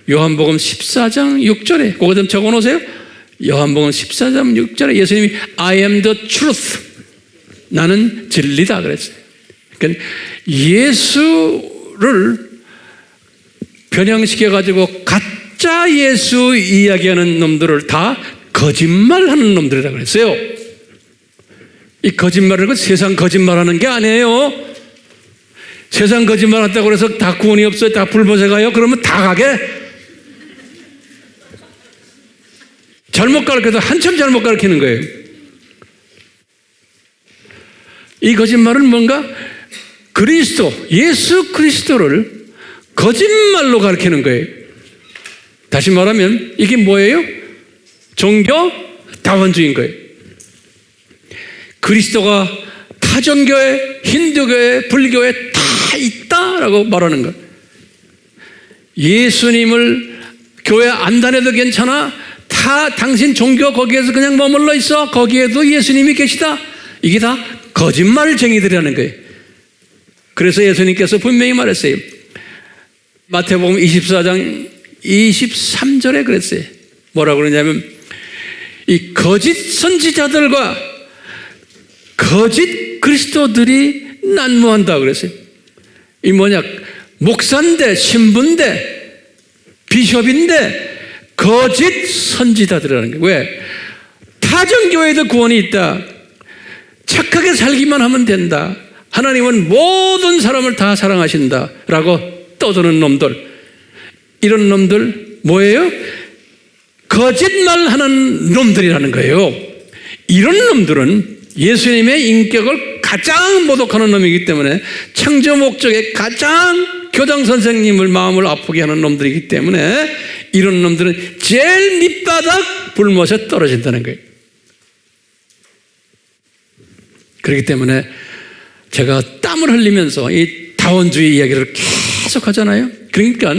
요한복음 14장 6절에, 그거 좀 적어놓으세요. 요한복음 14장 6절에 예수님이 I am the truth, 나는 진리다 그랬어요. 그러니까 예수를 변형시켜가지고 가짜 예수 이야기하는 놈들을 다 거짓말하는 놈들이라고 그랬어요. 이 거짓말은 세상 거짓말하는 게 아니에요. 세상 거짓말한다고 해서 다 구원이 없어요, 다 불법에 가요? 그러면 다 가게? 잘못 가르쳐도 한참 잘못 가르치는 거예요. 이 거짓말은 뭔가 그리스도, 예수 그리스도를 거짓말로 가르치는 거예요. 다시 말하면 이게 뭐예요? 종교 다원주의인 거예요. 그리스도가 타 종교에, 힌두교에, 불교에 다 있다라고 말하는 거예요. 예수님을 교회 안 다녀도 괜찮아, 당신 종교 거기에서 그냥 머물러 있어, 거기에도 예수님이 계시다. 이게 다 거짓말쟁이들이라는 거예요. 그래서 예수님께서 분명히 말했어요. 마태복음 24장 23절에 그랬어요. 뭐라고 그러냐면 이 거짓 선지자들과 거짓 그리스도들이 난무한다 그랬어요. 이 뭐냐, 목사인데, 신부인데, 비숍인데 거짓 선지자들이라는 거예요. 왜? 타정교회에도 구원이 있다, 착하게 살기만 하면 된다, 하나님은 모든 사람을 다 사랑하신다 라고 떠드는 놈들, 이런 놈들 뭐예요? 거짓말하는 놈들이라는 거예요. 이런 놈들은 예수님의 인격을 가장 모독하는 놈이기 때문에, 창조 목적에 가장 교장 선생님을 마음을 아프게 하는 놈들이기 때문에 이런 놈들은 제일 밑바닥 불못에 떨어진다는 거예요. 그렇기 때문에 제가 땀을 흘리면서 이 다원주의 이야기를 계속 하잖아요. 그러니까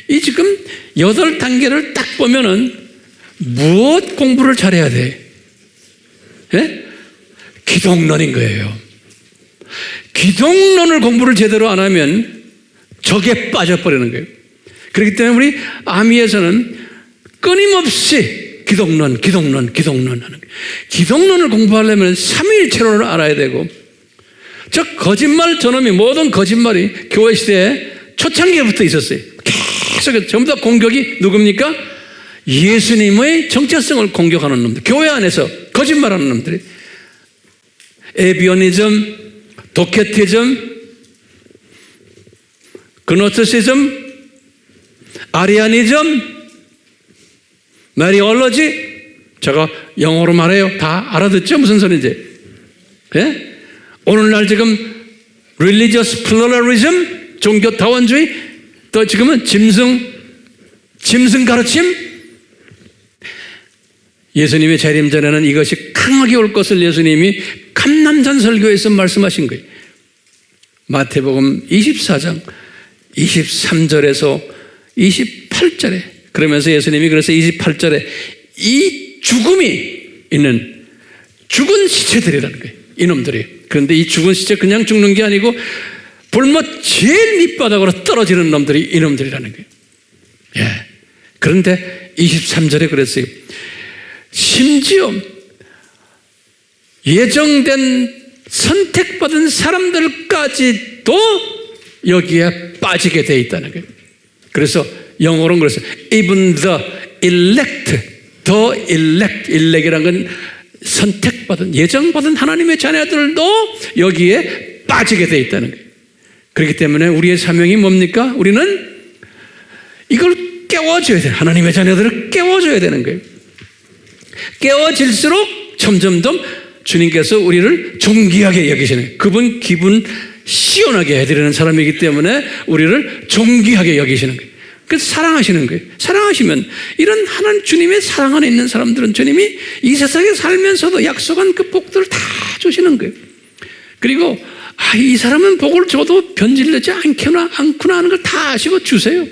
이 지금 8단계를 딱 보면은 무엇 공부를 잘해야 돼? 예? 기독론인 거예요. 기독론을 공부를 제대로 안 하면 적에 빠져버리는 거예요. 그렇기 때문에 우리 아미에서는 끊임없이 기독론 하는 거예요. 기독론을 공부하려면 삼위일체론을 알아야 되고, 저 거짓말 저놈이, 모든 거짓말이 교회 시대에 초창기부터 있었어요. 계속 전부 다 공격이 누굽니까? 예수님의 정체성을 공격하는 놈들, 교회 안에서 거짓말하는 놈들이. 에비오니즘, 도케티즘, 그노스시즘, 아리아니즘, 마리올로지. 제가 영어로 말해요. 다 알아듣죠? 무슨 소리인지. 예? 오늘날 지금 religious pluralism, 종교 다원주의, 또 지금은 짐승 가르침. 예수님의 재림 전에는 이것이 강하게 올 것을 예수님이 감남산설교에서 말씀하신 거예요. 마태복음 24장 23절에서 28절에 그러면서 예수님이 그래서 28절에 이 죽음이 있는 죽은 시체들이라는 거예요. 이놈들이. 그런데 이 죽은 시체 그냥 죽는 게 아니고 불못 제일 밑바닥으로 떨어지는 놈들이 이놈들이라는 거예요. 예. 그런데 23절에 그랬어요. 심지어 예정된 선택받은 사람들까지도 여기에 빠지게 돼 있다는 거예요. 그래서 영어로는 그래서 even the elect이라는 건 선택받은 예정받은 하나님의 자녀들도 여기에 빠지게 돼 있다는 거예요. 그렇기 때문에 우리의 사명이 뭡니까? 우리는 이걸 깨워줘야 돼요. 하나님의 자녀들을 깨워줘야 되는 거예요. 깨워질수록 점점 더 주님께서 우리를 존귀하게 여기시는, 그분 기분 시원하게 해드리는 사람이기 때문에 우리를 존귀하게 여기시는 거예요. 그래서 사랑하시는 거예요. 사랑하시면 이런 하나님 주님의 사랑 안에 있는 사람들은 주님이 이 세상에 살면서도 약속한 그 복들을 다 주시는 거예요. 그리고 이 사람은 복을 줘도 변질되지 않구나 하는 걸 다 아시고 주세요.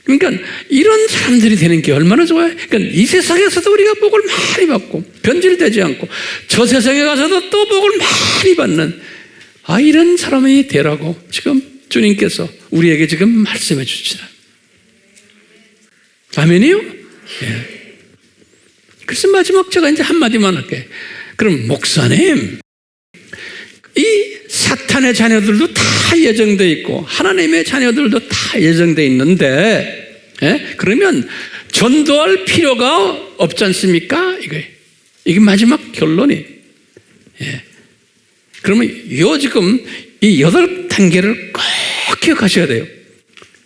그러니까 이런 사람들이 되는 게 얼마나 좋아요. 그러니까 이 세상에서도 우리가 복을 많이 받고 변질되지 않고 저 세상에 가서도 또 복을 많이 받는 이런 사람이 되라고 지금 주님께서 우리에게 지금 말씀해 주시라. 아멘이요? 예. 그래서 마지막 제가 이제 한마디만 할게요. 그럼 목사님, 이 사탄의 자녀들도 다 예정되어 있고 하나님의 자녀들도 다 예정되어 있는데, 예? 그러면 전도할 필요가 없지 않습니까? 이게 마지막 결론이. 예. 그러면 지금 이 8단계를 꼭 기억하셔야 돼요.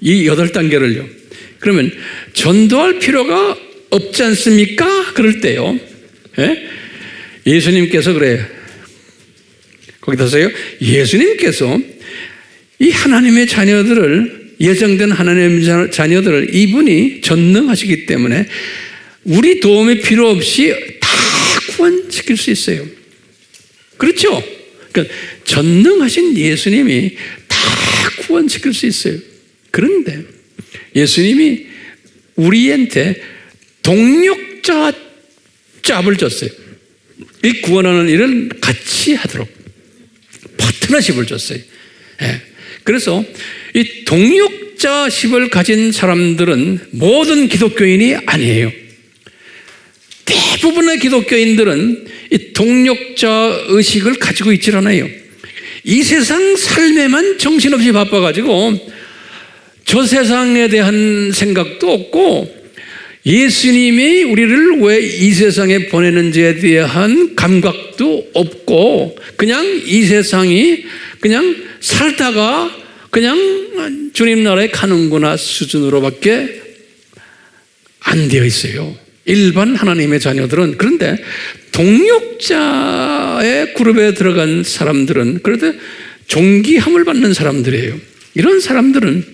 이 8단계를요. 그러면 전도할 필요가 없지 않습니까? 그럴 때요. 예? 예수님께서 그래요. 거기다서요. 예수님께서 이 하나님의 자녀들을, 예정된 하나님의 자녀들을 이분이 전능하시기 때문에 우리 도움이 필요 없이 다 구원시킬 수 있어요. 그렇죠? 그러니까 전능하신 예수님이 다 구원시킬 수 있어요. 그런데 예수님이 우리한테 동력자 짭을 줬어요. 이 구원하는 일을 같이 하도록 파트너십을 줬어요. 예. 그래서 이 동력자십을 가진 사람들은 모든 기독교인이 아니에요. 대부분의 기독교인들은 이 동력자 의식을 가지고 있질 않아요. 이 세상 삶에만 정신없이 바빠가지고 저 세상에 대한 생각도 없고 예수님이 우리를 왜 이 세상에 보내는지에 대한 감각도 없고 그냥 이 세상이 그냥 살다가 그냥 주님 나라에 가는구나 수준으로밖에 안 되어 있어요. 일반 하나님의 자녀들은. 그런데 동력자의 그룹에 들어간 사람들은 그래도 존귀함을 받는 사람들이에요. 이런 사람들은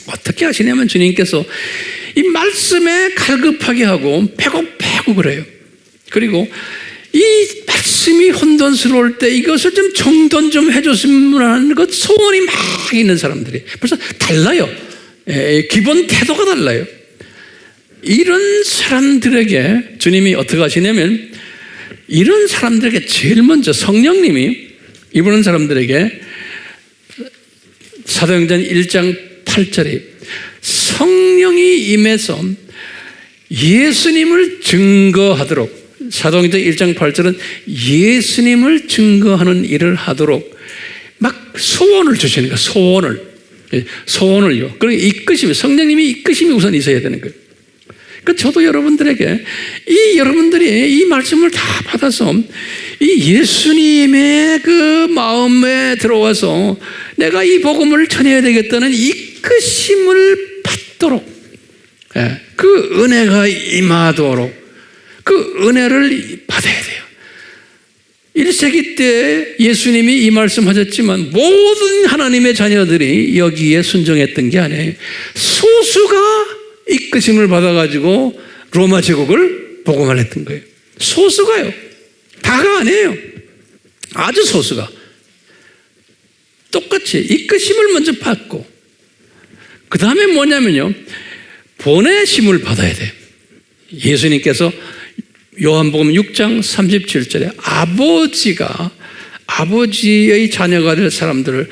어떻게 하시냐면 주님께서 이 말씀에 갈급하게 하고 배고 그래요. 그리고 이 말씀이 혼돈스러울 때 이것을 좀 정돈 좀 해줬으면 하는 것 소원이 막 있는 사람들이 벌써 달라요. 기본 태도가 달라요. 이런 사람들에게 주님이 어떻게 하시냐면 이런 사람들에게 제일 먼저 성령님이 이런 사람들에게 사도행전 1장 8절에 성령이 임해서 예수님을 증거하도록, 사도행전 1장 8절은 예수님을 증거하는 일을 하도록 막 소원을 주시는 거예요. 소원을요. 그리고 이끄심이, 성령님이 이끄심이 우선 있어야 되는 거예요. 저도 여러분들에게 여러분들이 이 말씀을 다 받아서 이 예수님의 그 마음에 들어와서 내가 이 복음을 전해야 되겠다는 이끄심을 받도록, 그 은혜가 임하도록 그 은혜를 받아야 돼요. 1세기 때 예수님이 이 말씀하셨지만 모든 하나님의 자녀들이 여기에 순종했던 게 아니에요. 소수가 이끄심을 받아가지고 로마 제국을 복음을 했던 거예요. 소수가요. 다가 아니에요. 아주 소수가. 똑같이 이끄심을 먼저 받고 그 다음에 뭐냐면요, 보내심을 받아야 돼요. 예수님께서 요한복음 6장 37절에 아버지의 자녀가 될 사람들을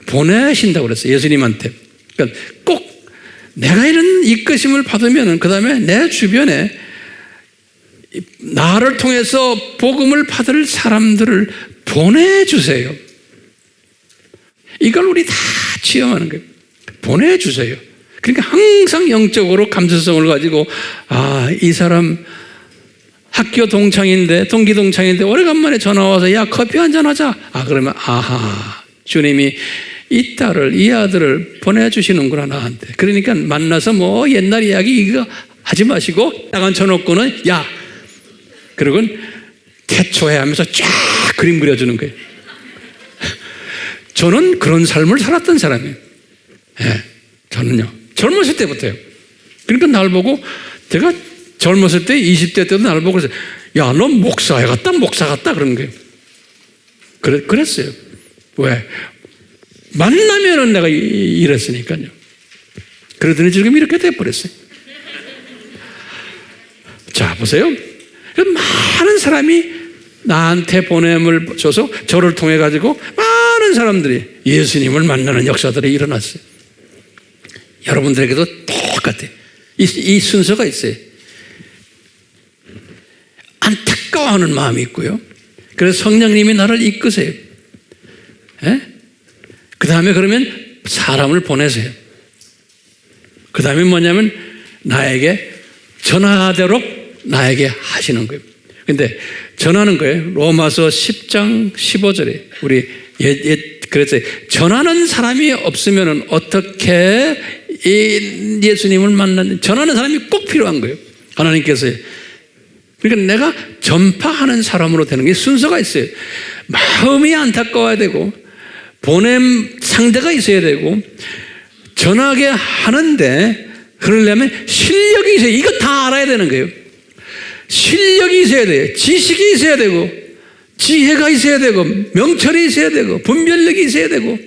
보내신다고 그랬어요. 예수님한테. 그러니까 꼭 내가 이런 이끄심을 받으면 그 다음에 내 주변에 나를 통해서 복음을 받을 사람들을 보내주세요. 이걸 우리 다 체험하는 거예요. 보내주세요. 그러니까 항상 영적으로 감수성을 가지고 이 사람 학교 동창인데, 동기 동창인데 오래간만에 전화 와서 야 커피 한잔 하자. 그러면 주님이 이 딸을, 이 아들을 보내주시는구나 나한테. 그러니까 만나서 뭐 옛날 이야기 이거 하지 마시고 딱 앉혀놓고는 야, 그리고 태초해 하면서 쫙 그림 그려주는 거예요. 저는 그런 삶을 살았던 사람이에요. 저는요 젊었을 때부터요. 그러니까 날 보고, 제가 젊었을 때 20대 때도 나를 보고 그래서 야, 너 목사 같다 그런 거예요. 그랬어요. 왜? 만나면은 내가 이랬으니까요. 그러더니 지금 이렇게 돼버렸어요. 자, 보세요. 많은 사람이 나한테 보냄을 줘서 저를 통해 가지고 많은 사람들이 예수님을 만나는 역사들이 일어났어요. 여러분들에게도 똑같아요. 이 순서가 있어요. 안타까워하는 마음이 있고요. 그래서 성령님이 나를 이끄세요. 그 다음에 그러면 사람을 보내세요. 그 다음에 뭐냐면 나에게 전하도록 나에게 하시는 거예요. 근데 전하는 거예요. 로마서 10장 15절에 우리 그래서 전하는 사람이 없으면 어떻게 예수님을 만나는, 전하는 사람이 꼭 필요한 거예요. 하나님께서. 그러니까 내가 전파하는 사람으로 되는 게 순서가 있어요. 마음이 안타까워야 되고, 보냄 상대가 있어야 되고, 전하게 하는데 그러려면 실력이 있어야, 이거 다 알아야 되는 거예요. 실력이 있어야 돼요. 지식이 있어야 되고, 지혜가 있어야 되고, 명철이 있어야 되고, 분별력이 있어야 되고,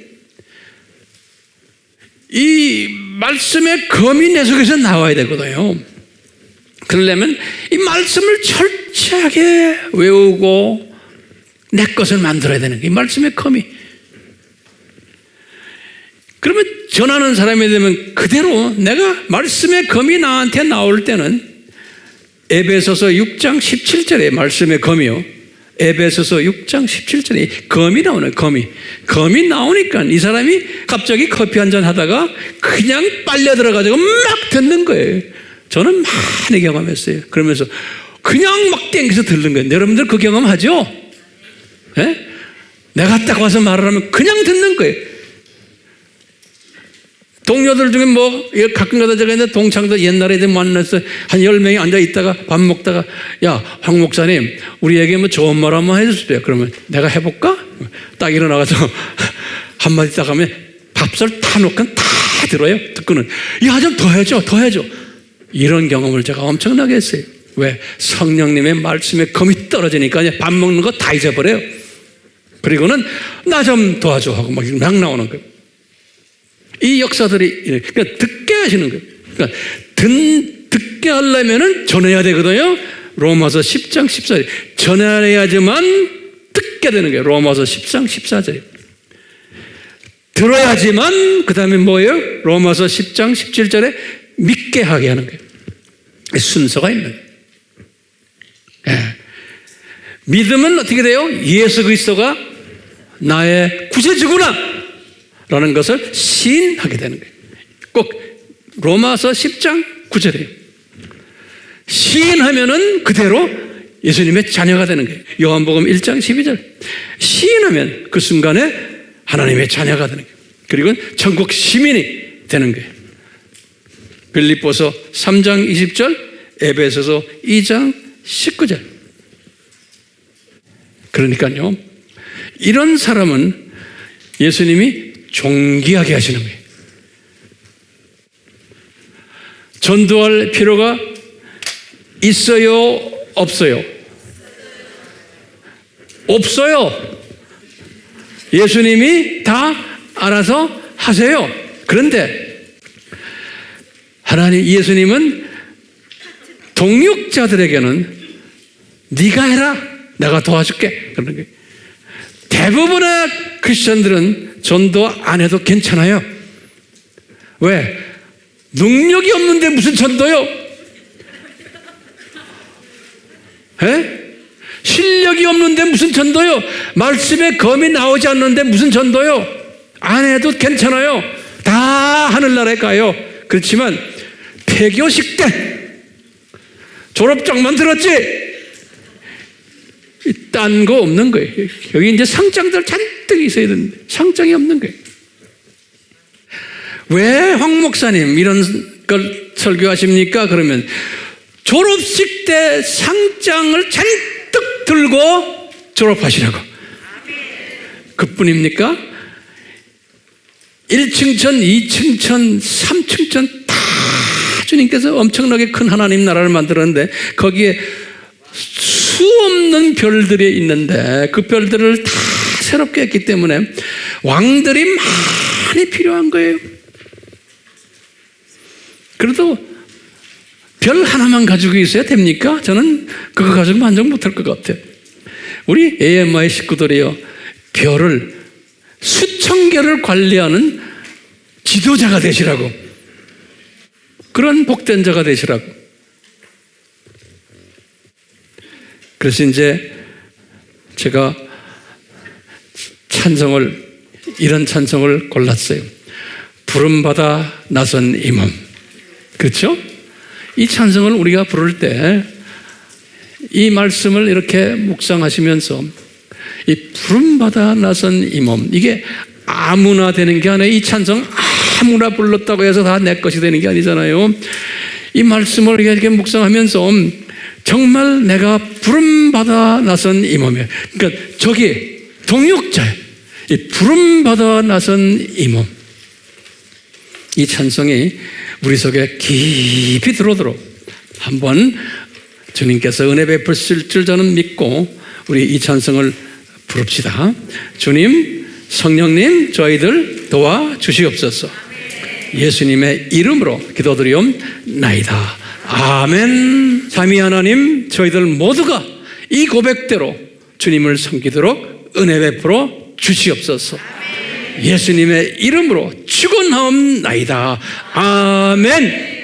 이 말씀의 검이 내 속에서 나와야 되거든요. 그러려면 이 말씀을 철저하게 외우고 내 것을 만들어야 되는 거예요. 이 말씀의 검이. 그러면 전하는 사람이 되면 그대로 내가 말씀의 검이 나한테 나올 때는 에베소서 6장 17절에 말씀의 검이요. 에베소서 6장 17절에 검이 나오네, 검이 나오니까 이 사람이 갑자기 커피 한잔 하다가 그냥 빨려 들어가지고 막 듣는 거예요. 저는 많이 경험했어요. 그러면서 그냥 막 땡겨서 듣는 거예요. 여러분들 그 경험하죠? 내가 딱 와서 말을 하면 그냥 듣는 거예요. 동료들 중에 뭐 가끔 가다 제가 있는데 동창들 옛날에 만나서 한 10명이 앉아 있다가 밥 먹다가 야, 황 목사님 우리에게 뭐 좋은 말 한번 해주세요. 그러면 내가 해볼까? 딱 일어나가서 한마디 딱 하면 밥살 다 놓고 다 들어요. 듣고는 야, 좀 더 해줘. 이런 경험을 제가 엄청나게 했어요. 왜? 성령님의 말씀에 검이 떨어지니까 밥 먹는 거 다 잊어버려요. 그리고는 나 좀 도와줘 하고 막 나오는 거예요. 이 역사들이 그러니까 듣게 하시는 거예요. 그러니까 듣게 하려면은 전해야 되거든요. 로마서 10장 14절 전해야지만 듣게 되는 거예요. 로마서 10장 14절 들어야지만 그 다음에 뭐예요? 로마서 10장 17절에 믿게 하게 하는 거예요. 순서가 있는 거예요. 믿음은 어떻게 돼요? 예수 그리스도가 나의 구세주구나 라는 것을 시인하게 되는 거예요. 꼭 로마서 10장 9절이에요. 시인하면은 그대로 예수님의 자녀가 되는 거예요. 요한복음 1장 12절. 시인하면 그 순간에 하나님의 자녀가 되는 거예요. 그리고 천국 시민이 되는 거예요. 빌립보서 3장 20절, 에베소서 2장 19절. 그러니까요, 이런 사람은 예수님이 존귀하게 하시는 거예요. 전도할 필요가 있어요? 없어요? 없어요. 예수님이 다 알아서 하세요. 그런데 하나님, 예수님은 동역자들에게는 네가 해라, 내가 도와줄게, 그러는 거예요. 대부분의 크리스천들은 전도 안 해도 괜찮아요. 왜? 능력이 없는데 무슨 전도요? 에? 실력이 없는데 무슨 전도요? 말씀에 검이 나오지 않는데 무슨 전도요? 안 해도 괜찮아요. 다 하늘나라에 가요. 그렇지만 폐교식 때 졸업장만 들었지 딴 거 없는 거예요. 여기 이제 상장들 잔뜩 있어야 되는데 상장이 없는 거예요. 왜 황 목사님 이런 걸 설교하십니까? 그러면 졸업식 때 상장을 잔뜩 들고 졸업하시라고. 그뿐입니까? 1층천, 2층천, 3층천 다 주님께서 엄청나게 큰 하나님 나라를 만들었는데 거기에 수없는 별들이 있는데 그 별들을 다 새롭게 했기 때문에 왕들이 많이 필요한 거예요. 그래도 별 하나만 가지고 있어야 됩니까? 저는 그거 가지고 만족 못할 것 같아요. 우리 AMI 식구들이요, 별을 수천 개를 관리하는 지도자가 되시라고, 그런 복된 자가 되시라고. 그래서 이제 제가 이런 찬송을 골랐어요. 부름받아 나선 이 몸. 그렇죠? 이 찬송을 우리가 부를 때 이 말씀을 이렇게 묵상하시면서 이 부름받아 나선 이 몸, 이게 아무나 되는 게 아니라 이 찬송 아무나 불렀다고 해서 다 내 것이 되는 게 아니잖아요. 이 말씀을 이렇게 묵상하면서 정말 내가 부름받아 나선 이 몸이에요. 그러니까 저기 동역자예요. 이 부름받아 나선 이 몸. 이 찬송이 우리 속에 깊이 들어오도록 한번 주님께서 은혜 베푸실 줄 저는 믿고 우리 이 찬송을 부릅시다. 주님, 성령님, 저희들 도와주시옵소서. 예수님의 이름으로 기도드리옵나이다. 아멘. 삼위 하나님, 저희들 모두가 이 고백대로 주님을 섬기도록 은혜 베풀어 주시옵소서. 예수님의 이름으로 축원하옵나이다. 아멘.